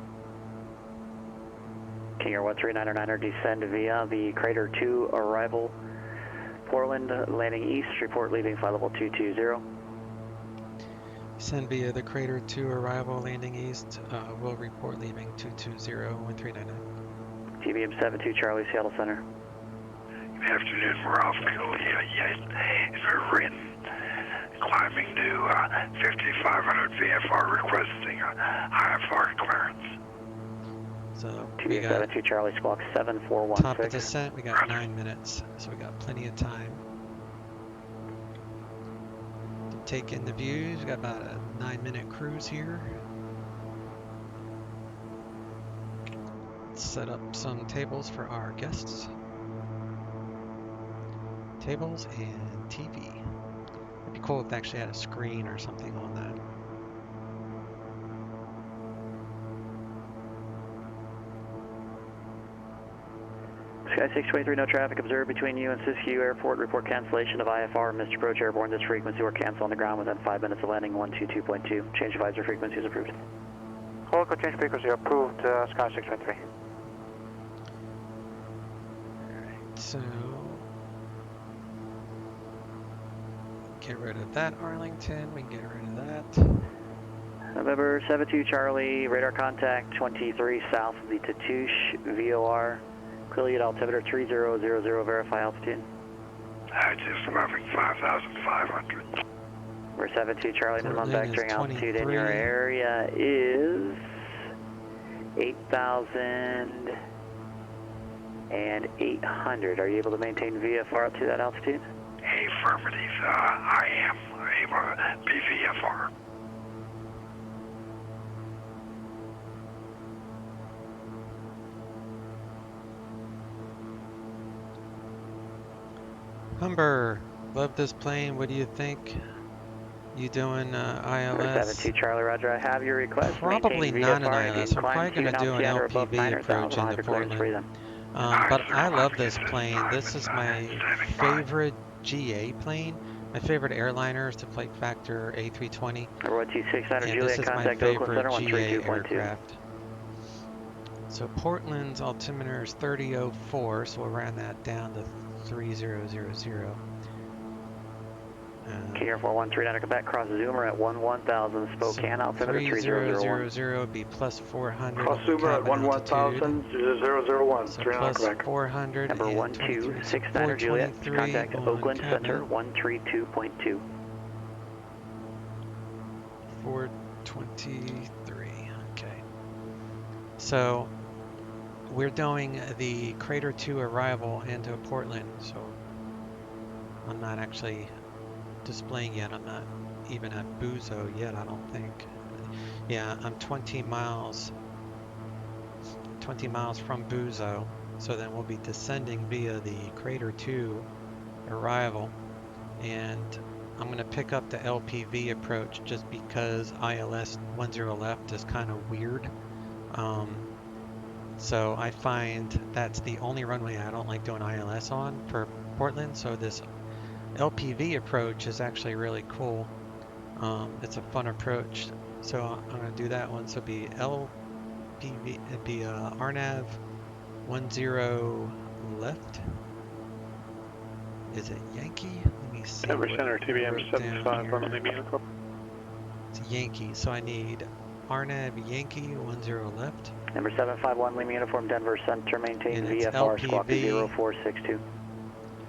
King Air 139er descend via the Crater 2 arrival, Portland, landing east, report leaving flight level 220. Descend via the Crater 2 arrival, landing east, will report leaving 220, 1399. TBM 72 Charlie, Seattle Center. Good afternoon, we're off Yes, it's written. Climbing to 5500 VFR, requesting a IFR clearance. So we got 72 Charlie Squawk 7416. top of descent, we got 9 minutes, so we got plenty of time to take in the views. We got about a 9-minute cruise here. Let's set up some tables for our guests. Tables and TV. It'd be cool if they actually had a screen or something on that. Sky 623, no traffic observed between you and Siskiyou Airport. Report cancellation of IFR. Mr. Approach airborne this frequency or cancel on the ground within 5 minutes of landing 122.2. Change of visor frequency is approved. Local change frequency approved, Sky 623. Alright, so get rid of that Arlington, we can get rid of that. November 72 Charlie, radar contact 23 south of the Tatoosh, VOR. Clearly at altimeter 3000, verify altitude. Just moving 5,500. Number 72 Charlie, minimum Portland vectoring is altitude in 23. your area is 8,800. Are you able to maintain VFR up to that altitude? Affirmative, I am able to be VFR. Humber, love this plane. What do you think? You doing ILS? 72 Charlie, Roger. I have your request. Probably Maintain not an VFR. ILS. I'm probably going to do an LPV approach into Portland. But I love this plane. This is my favorite GA plane. My favorite airliner is the flight factor A320. Number 1269 And Juliet, this is my contact Oakland favorite Center GA 132.2. aircraft. So Portland's altimeter is 3004, so we'll round that down to 3000. King Air 4139, Quebec, cross Zoomer at 1000, Spokane, so altimeter 3001. 3000 be plus 400. Cross Zoomer at 1000, 001, So 39 plus Quebec. 400. Number and 1269 Juliet, 423 contact on Oakland cabin. Center 132.2. 423. Okay. So we're doing the Crater 2 arrival into Portland. So I'm not actually displaying yet. I'm not even at Buzo yet, I don't think. Yeah, I'm 20 miles from Buzo. So then we'll be descending via the Crater 2 arrival. And I'm going to pick up the LPV approach just because ILS 10 left is kind of weird. So I find that's the only runway I don't like doing ILS on for Portland. So this LPV approach is actually really cool. It's a fun approach. So I'm going to do that one. So it'd be LPV, it'd be RNAV 10 left. Is it Yankee? Let me see. Denver what Center, I TBM wrote down 75, here. on the uniform. It's Yankee. So I need RNAV Yankee 10 left. Number 751 Lima Uniform, Denver Center, maintain And it's VFR, squawk LPV, 0462.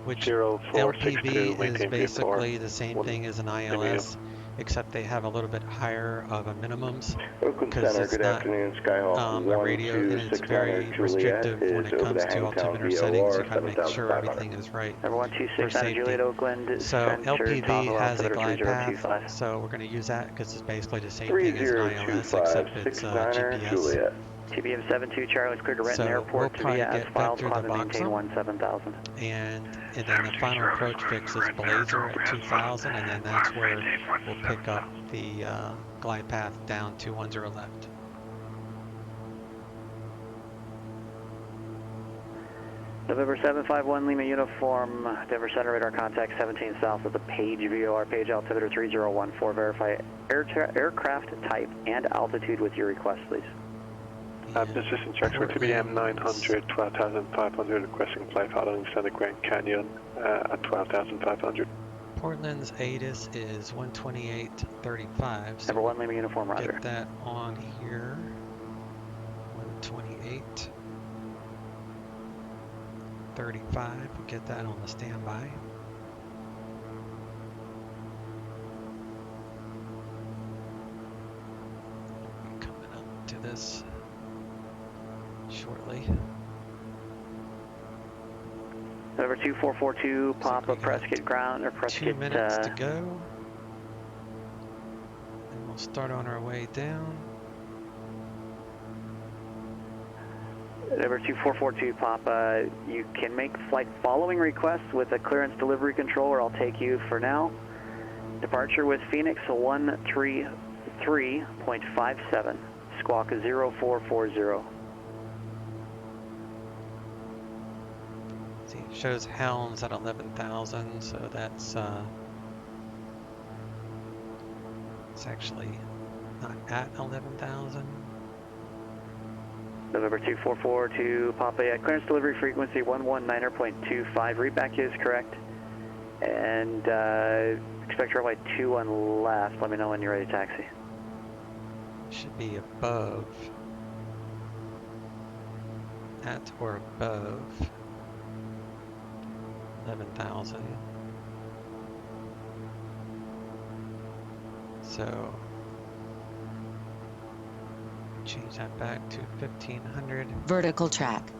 which 0462, LPV is maintain basically VFR. the same thing as an ILS, except they have a little bit higher of a minimums because it's not a radio, and it's very restrictive when it comes to altimeter settings. You gotta make sure everything is right Number for 1269 Juliet, safety. Oakland, So LPV has a glide path, 3025. so we're going to use that because it's basically the same thing as an ILS, except it's GPS. TBM 72 Charlie is cleared to Renton So Airport we'll to probably via as get filed, vector the climb and maintain box 17,000. And then the final approach fix is Blazer at 2000, and then that's where we'll pick up the glide path down to 10 left. November 751 Lima Uniform, Denver Center, radar contact 17 south of the Page, VOR Page, altimeter 3014. Verify aircraft type and altitude with your request, please. This is instruction for TBM 900, 12,500, requesting flight following Center Grand Canyon at 12,500. Portland's ATIS is 128.35. So Number 1 Lima Uniform, roger. get that on here. 128.35. We'll get that on the standby. Coming up to this shortly. November 2442, Papa Prescott ground, or Prescott... 2 minutes to go. And we'll start on our way down. November 2442, Papa, you can make flight following requests with a clearance delivery controller. I'll take you for now. Departure with Phoenix 133.57, squawk 0440. See, it shows Helms at 11,000, so that's it's actually not at 11,000. November 2442, Papa, clearance delivery frequency 119.25, readback is correct. And expect runway 21 left. Let me know when you're ready to taxi. Should be above. At or above 11,000. So change that back to 1,500. Vertical track.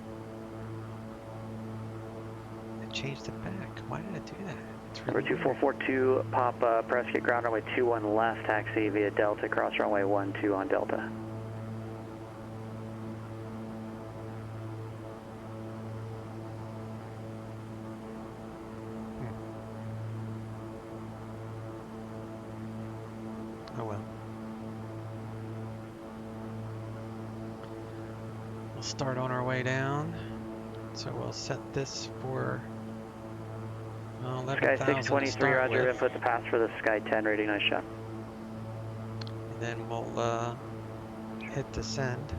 I changed it back. Why did I do that? It's Number really 2442, Papa, Prescott ground runway 21 left, taxi via Delta, cross runway 12 on Delta. Oh well. We'll start on our way down. So we'll set this for Sky 11,000 623, roger, input the pass for the Sky 10, rating nice shot. And then we'll hit descend.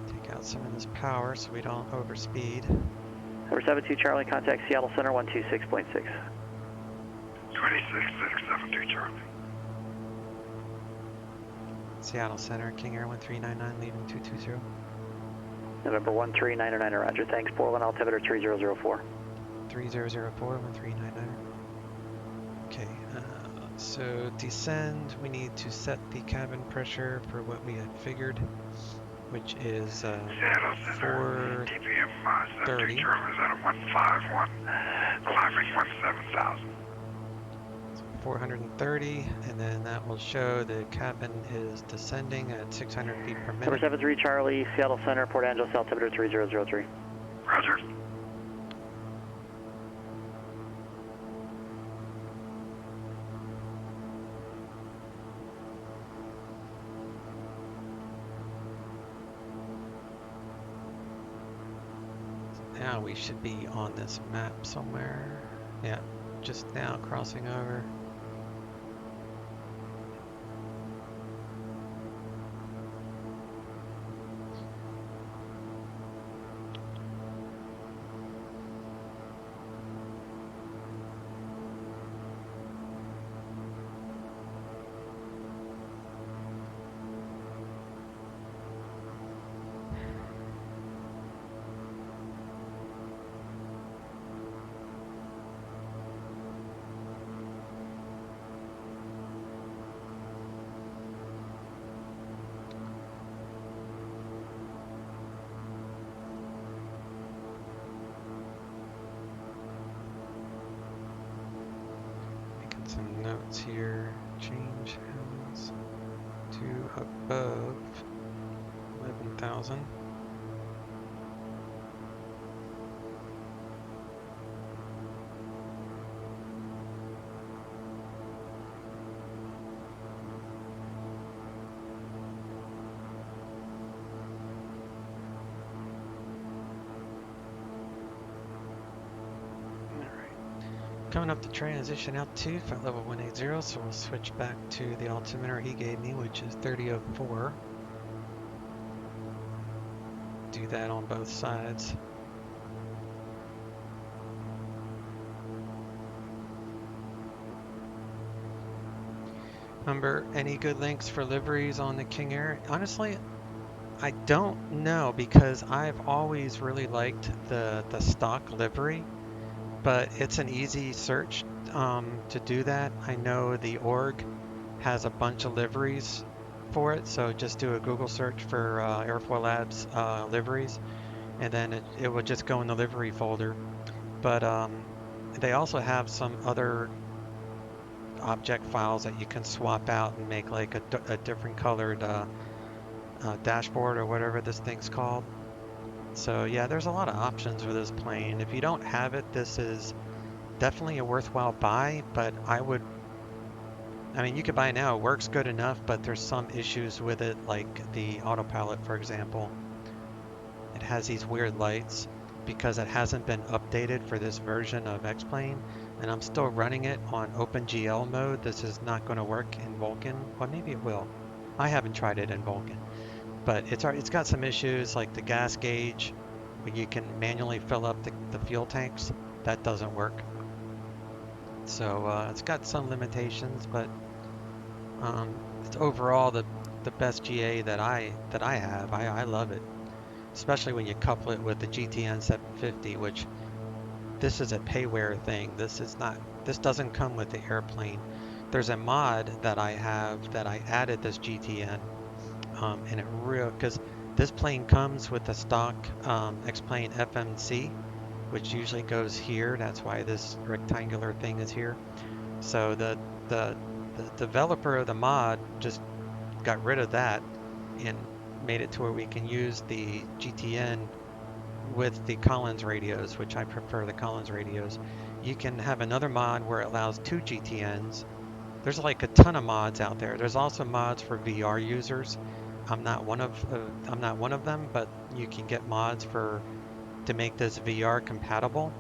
Take out some of this power so we don't overspeed. Number 72, Charlie, contact Seattle Center 126.6. 26672, Charlie. Seattle Center, King Air 1399, leaving 220. November 13999, roger, thanks. Portland, altimeter 3004. 3004, 1399. Okay, so descend, we need to set the cabin pressure for what we had figured, which is 430. Charlie's at a 151, climbing 17,000. 430, and then that will show the cabin is descending at 600 feet per minute. Number 73, Charlie, Seattle Center, Port Angeles, altimeter 3003. Roger. Now we should be on this map somewhere. Yeah, just now crossing over. Some notes here, change hands to above 11,000. Coming up to transition altitude, flight level 180, so we'll switch back to the altimeter he gave me, which is 3004. Do that on both sides. Remember, any good links for liveries on the King Air? Honestly, I don't know, because I've always really liked the stock livery. But it's an easy search to do that. I know the org has a bunch of liveries for it, so just do a Google search for Airfoil Labs liveries, and then it will just go in the livery folder. But they also have some other object files that you can swap out and make like a different colored dashboard or whatever this thing's called. So yeah, there's a lot of options for this plane. If you don't have it, this is definitely a worthwhile buy, but I mean, you could buy it now, it works good enough, but there's some issues with it, like the autopilot, for example. It has these weird lights because it hasn't been updated for this version of X-Plane, and I'm still running it on OpenGL mode. This is not going to work in Vulkan. Well, maybe it will. I haven't tried it in Vulkan, but it's got some issues like the gas gauge, where you can manually fill up the fuel tanks. That doesn't work. So it's got some limitations, but it's overall the best GA that I have. I love it, especially when you couple it with the GTN 750, which this is a payware thing. This doesn't come with the airplane. There's a mod that I have that I added this GTN, and because this plane comes with the stock X-Plane FMC, which usually goes here. That's why this rectangular thing is here. So the developer of the mod just got rid of that and made it to where we can use the GTN with the Collins radios, which I prefer the Collins radios. You can have another mod where it allows 2 GTNs. There's like a ton of mods out there. There's also mods for VR users. I'm not one of them, but you can get mods to make this VR compatible.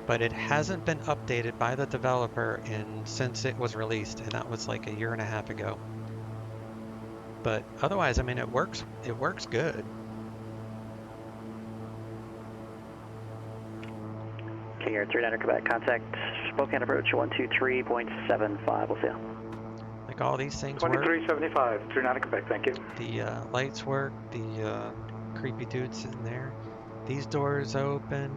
But it hasn't been updated by the developer since it was released, and that was like a year and a half ago. But otherwise, I mean, it works good. Okay, you're 39 Quebec, contact Spokane approach 123.75, we'll see you. Like all these things work. 2375, 39 Quebec, thank you. The lights work, the creepy dude's in there. These doors open.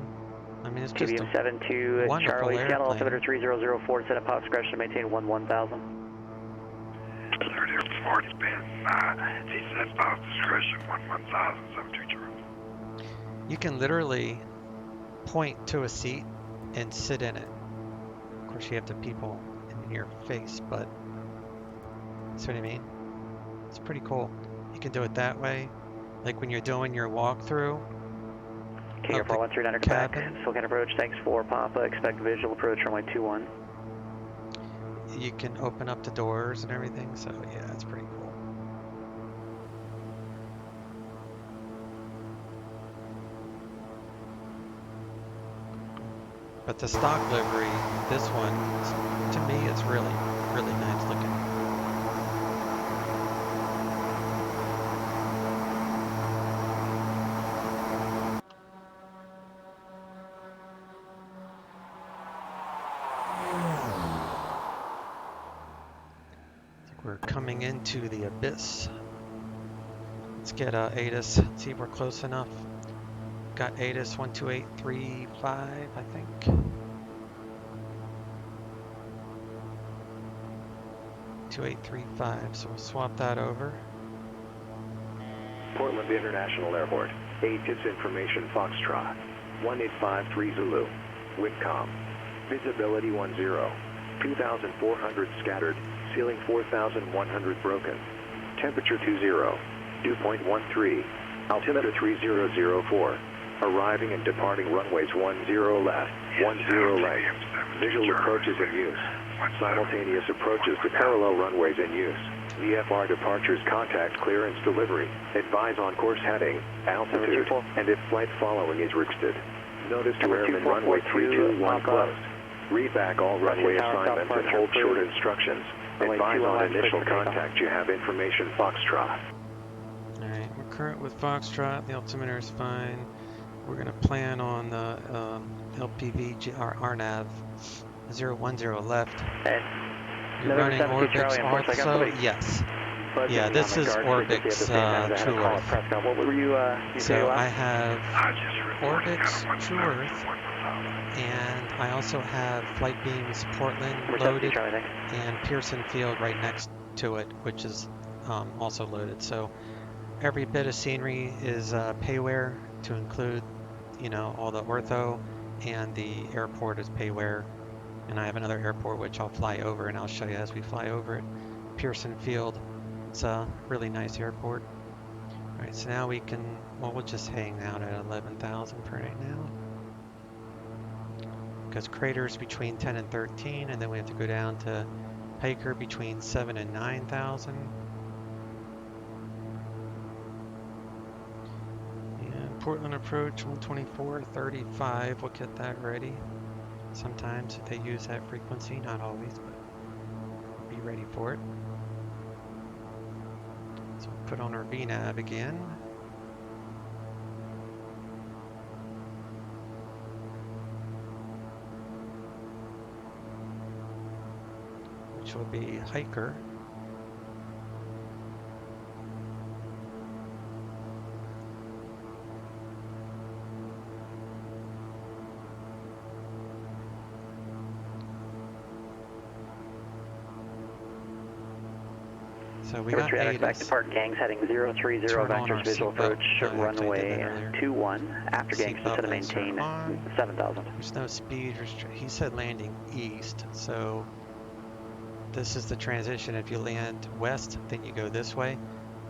I mean, it's just a 72 wonderful Charlie, Seattle, airplane. 73004, set up pop scratch to maintain 11,000. 30 spin, he said pop discretion 11,000, You can literally point to a seat and sit in it. Of course, you have the people in your face, but see what I mean? It's pretty cool. You can do it that way, like when you're doing your walkthrough. Okay, you're 4139 Quebec, Spokane approach, thanks for Papa, expect visual approach runway 21. You can open up the doors and everything, so yeah, it's pretty cool. But the stock livery, this one, to me, it's really, really nice looking. We're coming into the abyss. Let's get ATIS, see if we're close enough. Got ATIS 12835, I think. 2835, so we'll swap that over. Portland International Airport, ATIS information Foxtrot, 1853 Zulu, Windcom, visibility 10, 2,400 scattered, ceiling 4,100 broken, temperature 20, dew point 13, altimeter 3004, arriving and departing runways 10 left, 10 right, visual approaches in use, simultaneous approaches to parallel runways in use, VFR departures contact clearance delivery, advise on course heading, altitude, and if flight following is requested. Notice to airman runway 321 closed. Read back all runway assignments and hold short instructions. Advise on initial contact. You have information Foxtrot. Alright, we're current with Foxtrot. The altimeter is fine. We're going to plan on the LPV RNAV 010 left. You're running Orbix also? Yes. Yeah, this is Orbix True Earth. What were you, so I have Orbix True Earth, and I also have Flight Beams Portland loaded, and Pearson Field right next to it, which is also loaded. So every bit of scenery is payware to include, you know, all the ortho, and the airport is payware. And I have another airport which I'll fly over, and I'll show you as we fly over it. Pearson Field. It's a really nice airport. All right, so now we can, well, we'll just hang out at 11,000 for right now. Because Crater's between 10 and 13, and then we have to go down to Hiker between 7 and 9,000. And Portland approach 124.35. We'll get that ready. Sometimes they use that frequency, not always, but be ready for it. So we'll put on our VNAV again. Which will be Hiker. So we got back to park gangs heading 030 vectors visual approach runway 21 after gangs to maintain 7,000. There's no speed restriction. He said landing east, so this is the transition. If you land west, then you go this way.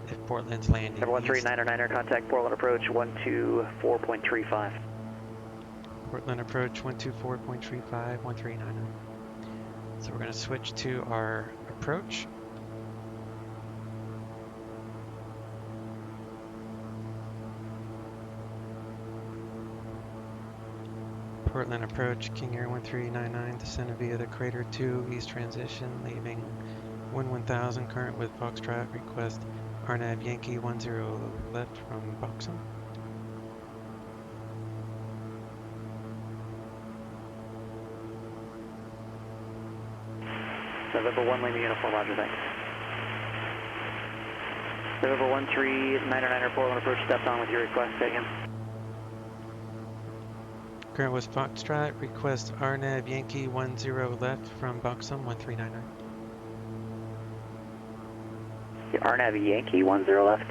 If Portland's landing Number 139er, contact Portland approach 124.35. Portland approach 124.35, 139er. So we're going to switch to our approach. Portland approach, King Air 1399, descending via the Crater 2 east transition, leaving 1000 current with Foxtrot, request RNAV Yankee 10 left from Boxham. November 1 Lima uniform, roger, thanks. November 139er, Portland approach, stepped on with your request, taken. Current was Foxtrot, request RNAV Yankee 10 left from Boxham 139er. RNAV Yankee 10 left?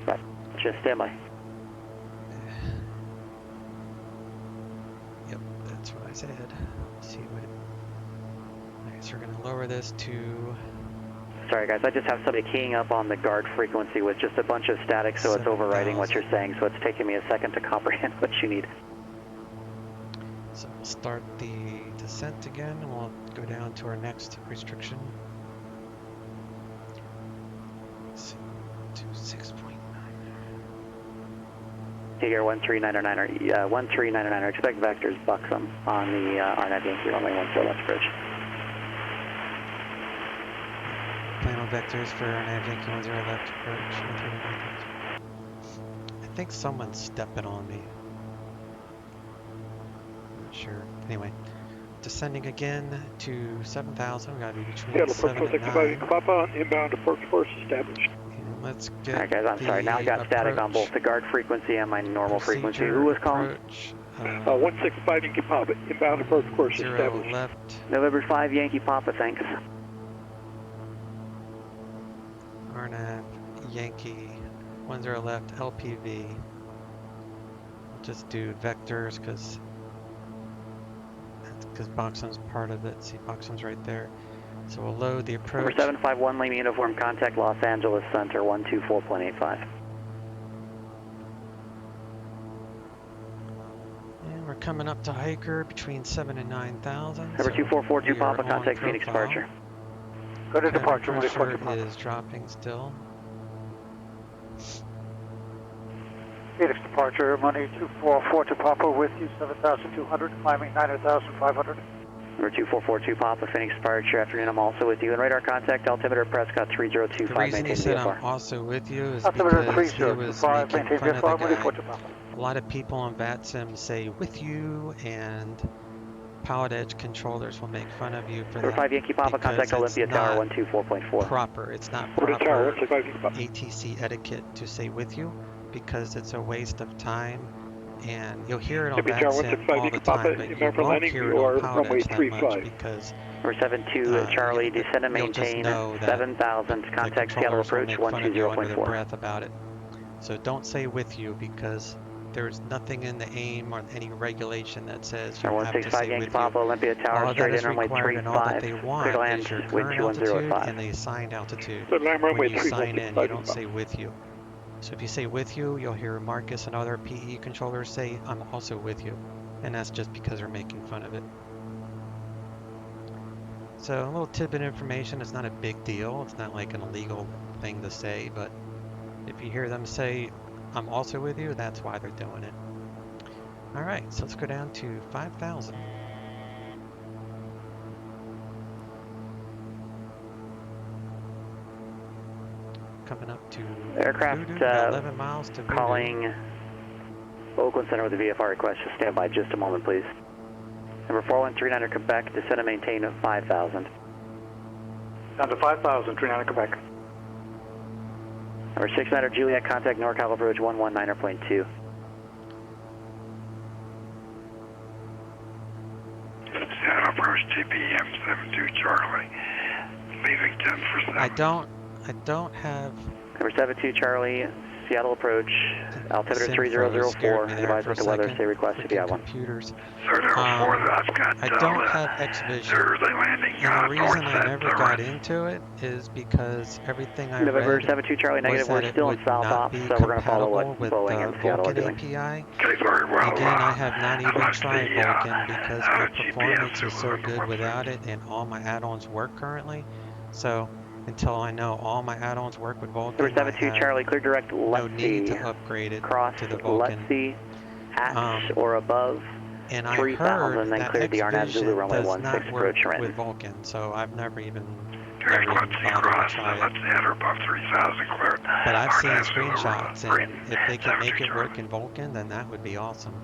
Right, just stand by. Yep, that's what I said. Let's see what. Alright, so we're going to lower this to. Sorry guys, I just have somebody keying up on the guard frequency with just a bunch of static, so it's overriding what you're saying, so it's taking me a second to comprehend what you need. So we'll start the descent again, and we'll go down to our next restriction. Let's see, to 6.9. Figure 139er, 139er, expect vectors Buxom on the RNAV Yankee runway 10 left bridge. Plan on vectors for RNAV Yankee 10 left approach. I think someone's stepping on me. I'm not sure. Anyway, descending again to 7,000. We gotta be between 7 and 9. Papa, inbound approach course established. And let's get. Alright guys, I'm sorry. Now I got static on both the guard frequency and my normal frequency. Who was calling? 165 Yankee Papa, inbound approach course 0 established. left. November 5 Yankee Papa, thanks. RNAV Yankee 10 left LPV. I'll just do vectors because Boxham's part of it. See, Boxham's right there. So we'll load the approach. Number 751 Lima uniform, contact Los Angeles Center 124.85. And we're coming up to Hiker between 7 and 9,000. Number 2442 Papa, contact Phoenix departure. Go to departure, pressure is dropping still. Phoenix departure, Muni 2442 Papa with you, 7,200, climbing 9,500. Number 2442 Papa, Phoenix departure, afternoon, I'm also with you. And radar contact, altimeter Prescott 3025, The reason he said I'm also with you is because he was making fun of the guy. A lot of people on VATSIM say with you, and PilotEdge controllers will make fun of you for that. 5 Yankee Papa, contact Olympia Tower 124.4. Proper. It's not proper ATC etiquette to say with you, because it's a waste of time And you'll hear it on Heavy Tower VATSIM 165 all the Papa, time, but you American won't landing, hear it or on runway PilotEdge that much 35. because Number 72 Charlie, descend and you'll just maintain know that 7,000, the contact Seattle controllers will approach make fun of you under their 120.4. breath about it. So don't say with you, because there's nothing in the AIM or any regulation that says you have to 165 say Yankee with you. Papa, Olympia Tower, All that straight is in runway required and all that 35, they clear to want land, is your wind current altitude 2105. and the assigned altitude. So land runway When you sign in, 3165 you don't say with you. So if you say with you, you'll hear Marcus and other PE controllers say, I'm also with you. And that's just because they're making fun of it. So a little tidbit information, it's not a big deal. It's not like an illegal thing to say, but if you hear them say, I'm also with you, that's why they're doing it. All right, so let's go down to 5,000. Coming up to aircraft Voodoo, about 11 miles to Voodoo. Calling Oakland Center with a VFR request. Just stand by just a moment, please. Number 4139 Quebec, descend and maintain 5,000. Down to 5,000, 39 Quebec. Number 69 Juliet, contact NorCal approach 119.2. Seattle approach TPM 72 Charlie, leaving 10 for 7. I don't have... Number 72 Charlie, Seattle approach, altimeter Sim 3004, me there advise for what a the weather, second. say request if you have one. Computers. I don't have X-Vision. And the reason I never got into it is because everything I November read 72 Charlie was negative, that we're it still in would South not Ops, be so we're going to follow compatible what with Boeing the and Seattle are Vulcan doing. API. Okay, very well. Again, I have not even tried Vulcan because my GPS performance is so on the good website. without it, and all my add-ons work currently. So until I know all my add-ons work with Vulcan, Number 72 Charlie, clear direct, no let's need see. to upgrade it Cross, to the Vulcan. let's see, at or above And I 3,000, heard then that cleared the Arnaz Zulu X-Vision runway does 16 not work approach Renton. with Vulcan, so I've never even Let's bothered see to cross, try let's it. see header above 3,000 clear. But I've seen Arnaz Zulu, screenshots, and Renton, if they can make 72 it work Charlie. in Vulcan, then that would be awesome.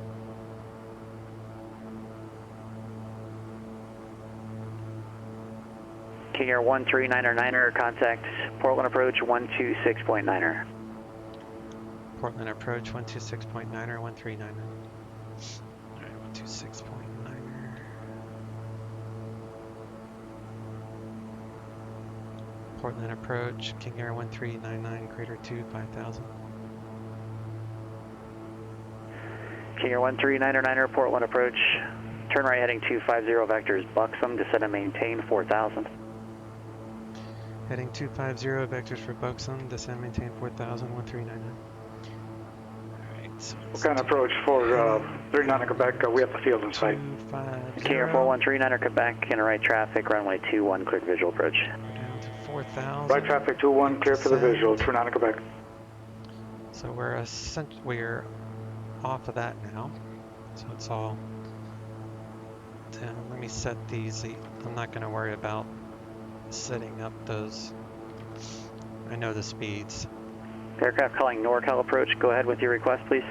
King Air 139er, contact Portland approach 126.9er. Portland approach 126.9er, 139er. Alright, 126.9er. Portland approach, King Air 1399, crater 2, 5,000. King Air 139er, Portland approach, turn right heading 250 vectors, Buxom, descend and maintain 4,000. Heading 250 vectors for Buxom, descend maintain 4,000, 1399. Alright, so What kind of approach for 39 Quebec? We have the field in sight. 250. King Air 4139er, Quebec, in right traffic, runway 21, cleared visual approach. We're down to 4,000. Right traffic 21, clear for the visual, 39 Quebec. So we're off of that now. So it's all down. Let me set these. I'm not going to worry about setting up those. I know the speeds. Aircraft calling NorCal approach, go ahead with your request, please.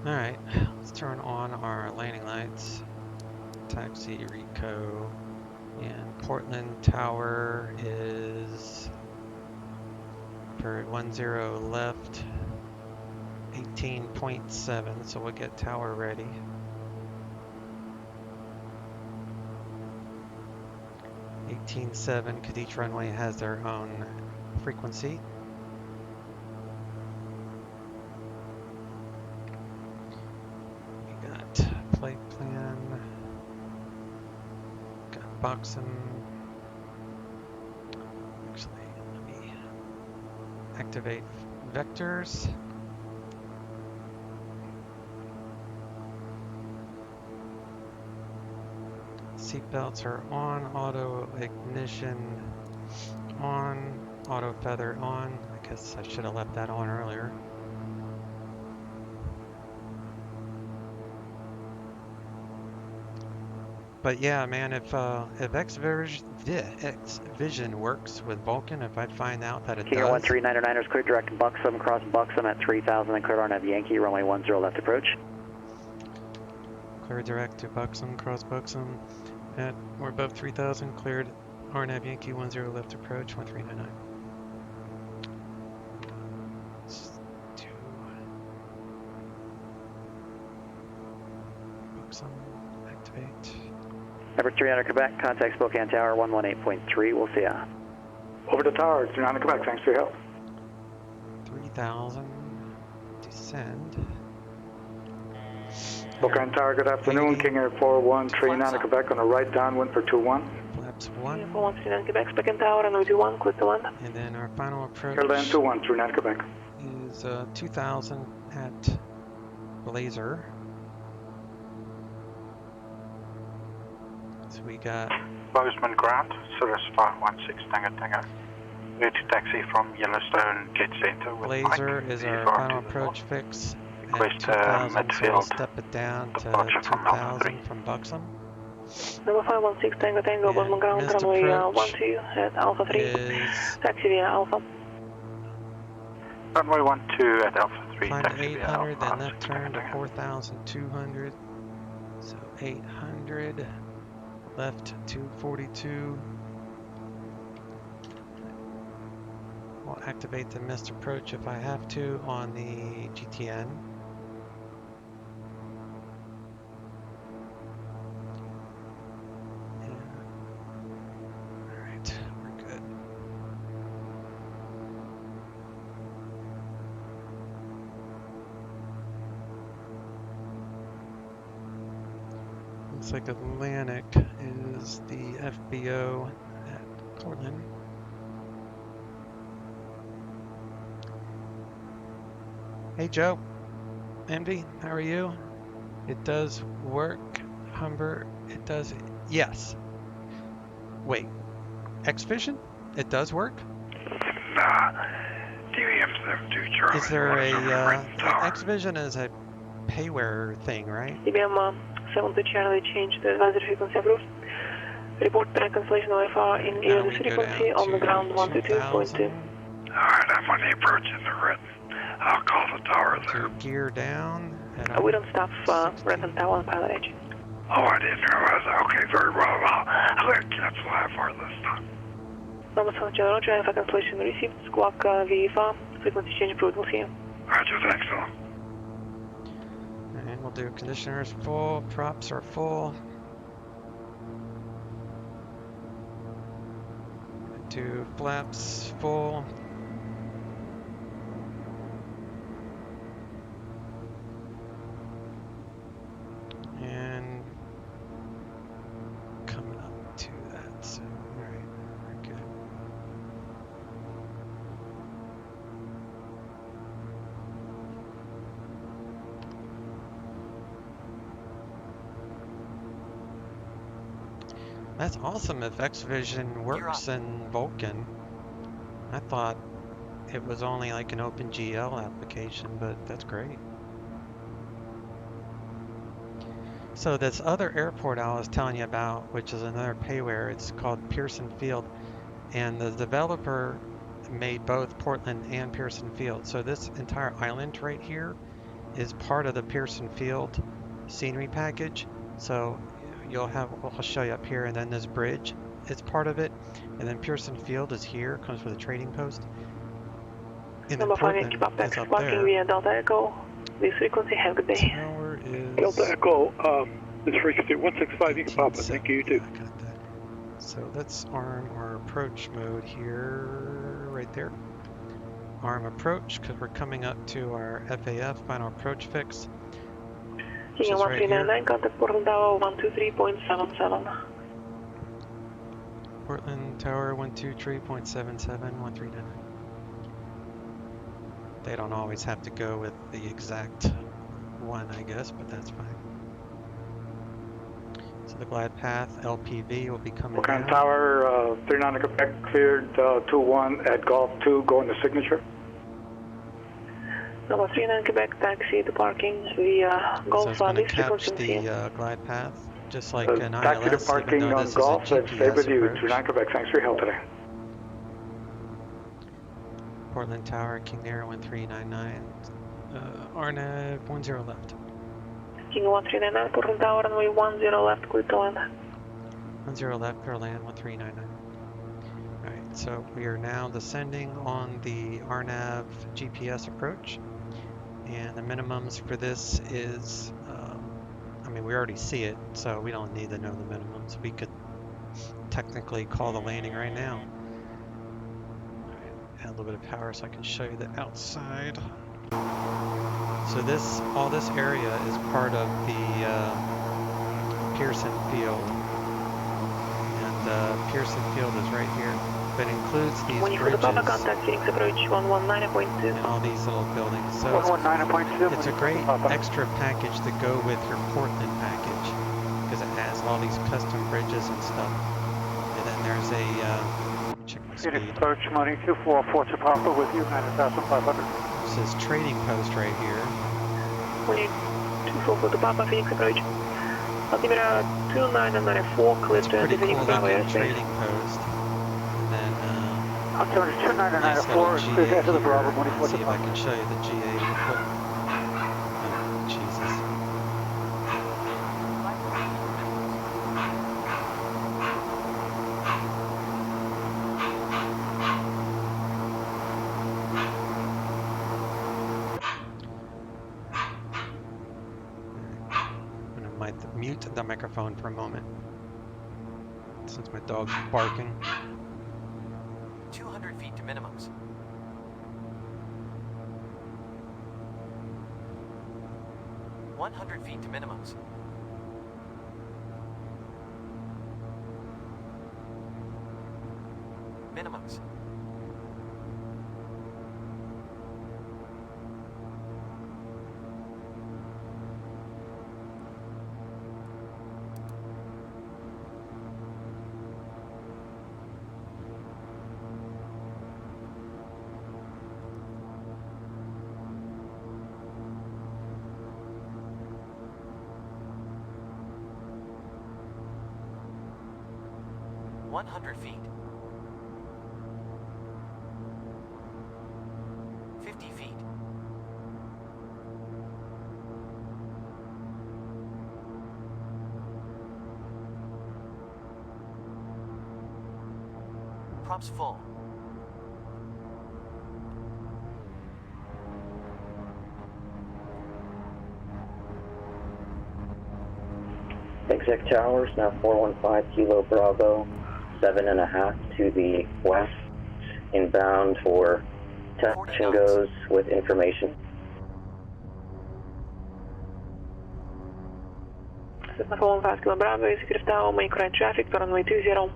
Alright, let's turn on our landing lights. Taxi, Rico, and Portland Tower is for 10 left, 18.7, so we'll get tower ready. .7 because each runway has their own frequency. We got flight plan, got Buxom. Actually, let me activate vectors. Seatbelts are on, auto ignition on, auto feather on. I guess I should have left that on earlier. But yeah, man, if X-Vision works with Vulcan, if I find out that it King Air 139er is cleared direct Buxom, cross Buxom at 3,000 and cleared Arnaz Yankee, runway 10 left approach. Clear direct to Buxom, cross Buxom at or above 3,000, cleared RNAV Yankee 10 left approach, 1399. Let's do Buxom, activate. Number 300 Quebec, contact Spokane Tower 118.3, we'll see ya. Over the tower, 300 Quebec, thanks for your help. 3000, descend. Spokane Tower, good afternoon. King Air 4139 Quebec on the right downwind for 21. Flaps 1. 4139 Quebec, Spokane Tower, runway 21, clear to land. And then our final approach Airland 21, 39 Quebec. is 2000 at Blazer. So we got Bozeman Ground, Cirrus 516 Tango Tango. Ready to taxi from Yellowstone Jet Center with Blazer Mike. is our final approach fix at Request 2000, so we'll midfield step it down to departure from 2000 from Buxom. Number 516 Tango Tango, And Bozeman Ground, missed runway approach 12 at Alpha 3. is Taxi via Alpha. Runway 12 at Alpha 3. climb to taxi via 800, then Alpha left 6 turn to Tango. 4200. So 800, left 242. We'll activate the missed approach if I have to on the GTN. Alright, we're good. Looks like Atlantic is the FBO at Portland. Hey Joe, Andy, how are you? It does work, Humber, it does, yes. Wait, X-Vision? It does work? Nah, DVM 72 Charlie. Is there Right tower. X-Vision is a payware thing, right? DBM 72 Charlie, change the advisory frequency approved. Report back cancellation of IFR in Now EOS we go frequency down on the to ground 122.2. 2000. Alright, I'm on the approach in the red. I'll call the tower there. To gear down. And We don't stop Renton Tower on PilotEdge. Oh, I didn't realize that. Okay, very well. I'm going to cancel IFR this time. Number 7 Charlie, Roger, IFR cancellation received. Squawk VFR, frequency change approved. We'll see you. Roger, thanks, Phil. And we'll do conditioners full, props are full. Do flaps full. And coming up to that, so alright, we're good. That's awesome if X-Vision works in Vulcan. I thought it was only like an OpenGL application, but that's great. So this other airport I was telling you about, which is another payware, it's called Pearson Field, and the developer made both Portland and Pearson Field. So this entire island right here is part of the Pearson Field scenery package. So you'll have, I'll show you up here, and then this bridge is part of it, and then Pearson Field is here, comes with a trading post. And then Number 5 Portland keep up is taxi up parking there. via Delta Echo. This frequency, have a good day. Tower is Delta Echo, this frequency 165, you can pop it. Thank you, you too. I got that. So let's arm our approach mode here, right there. Arm approach, because we're coming up to our FAF, final approach fix. King 1399, contact Portland Tower 123.77. Portland Tower 123.77, 1399. They don't always have to go with the exact one, I guess, but that's fine. So the glide path LPV will be coming Spokane down. Tower, 39 Quebec, cleared 2-1 at Golf 2, going to signature. Number 39 Quebec, taxi to parking via So Golf it's going to this catch frequency. the glide path, just like an Taxi to ILS, parking even though on this Golf, is a and stay with GPS you, approach. 39 Quebec, thanks for your help today. Portland Tower, King Air 1399, RNAV 10 left. King 1399, Portland Tower, runway 10 left, clear to land. 10 left, clear land 1399. Alright, so we are now descending on the RNAV GPS approach, and the minimums for this is I mean, we already see it, so we don't need to know the minimums. We could technically call the landing right now. Add a little bit of power so I can show you the outside. So all this area is part of the Pearson Field, and Pearson Field is right here. But includes these bridges and all these little buildings. So it's a great extra package to go with your Portland package because it has all these custom bridges and stuff. And then there's a check my speed. Approach Muni 244 to Papa with you, 9,500. This is trading post right here. Muni 244 to Papa, Phoenix approach. Altimeter 2994, clear to enter Phoenix Bravo airspace. Trading post. And then Altimeter nice 2994 is clear to enter the Bravo, Muni 4 see if I can show you the GA. Oh, Jesus. Mute the microphone for a moment since my dog's barking. 200 feet to minimums. $100 feet to minimums. Minimums. $100 feet. 50 feet. Props full. Exec Towers, now 415 Kilo Bravo, 7.5 to the west, inbound for touch and goes with information. Cessna 415 Kilo Bravo, executive tower, make right traffic, runway 20.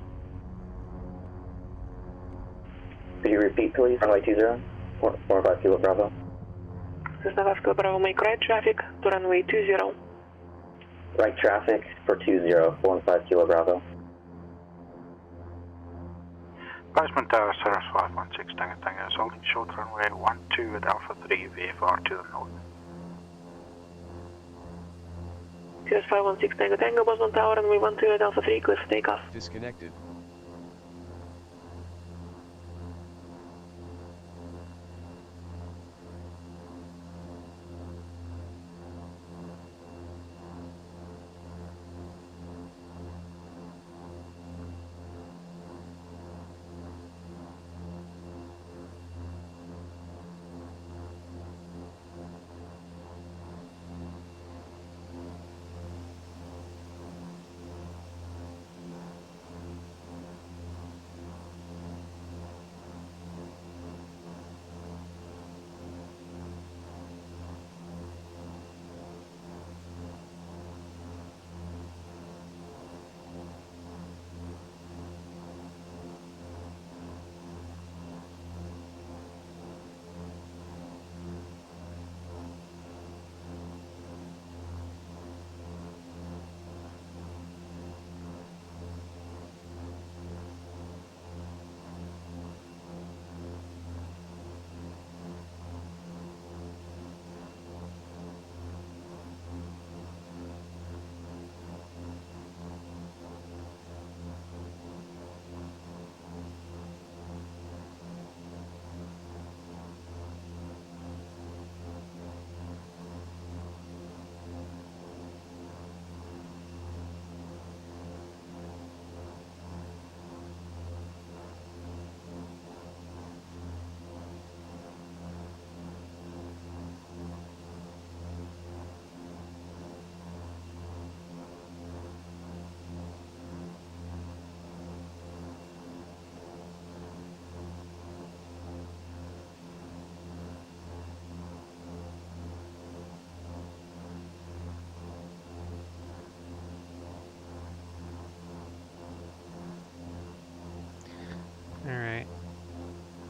Could you repeat please, runway 20, 415 Kilo Bravo. Cessna 5 Kilo Bravo, make right traffic to runway 20. Right traffic for 20, 415 Kilo Bravo. Basement Tower, Cirrus 516, Tango is holding short runway 12 at Alpha 3, VFR to the north. Cirrus 516, Tango, Basement Tower, runway 12 at Alpha 3, clear for takeoff. Disconnected.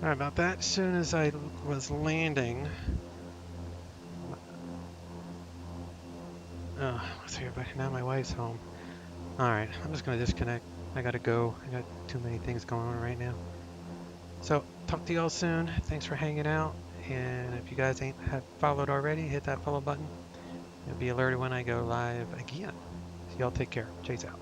Sorry about that. As soon as I was landing, oh, let's see, but now my wife's home. All right, I'm just gonna disconnect. I gotta go. I got too many things going on right now. So talk to y'all soon. Thanks for hanging out. And if you guys ain't have followed already, hit that follow button. You'll be alerted when I go live again. So y'all take care. Chase out.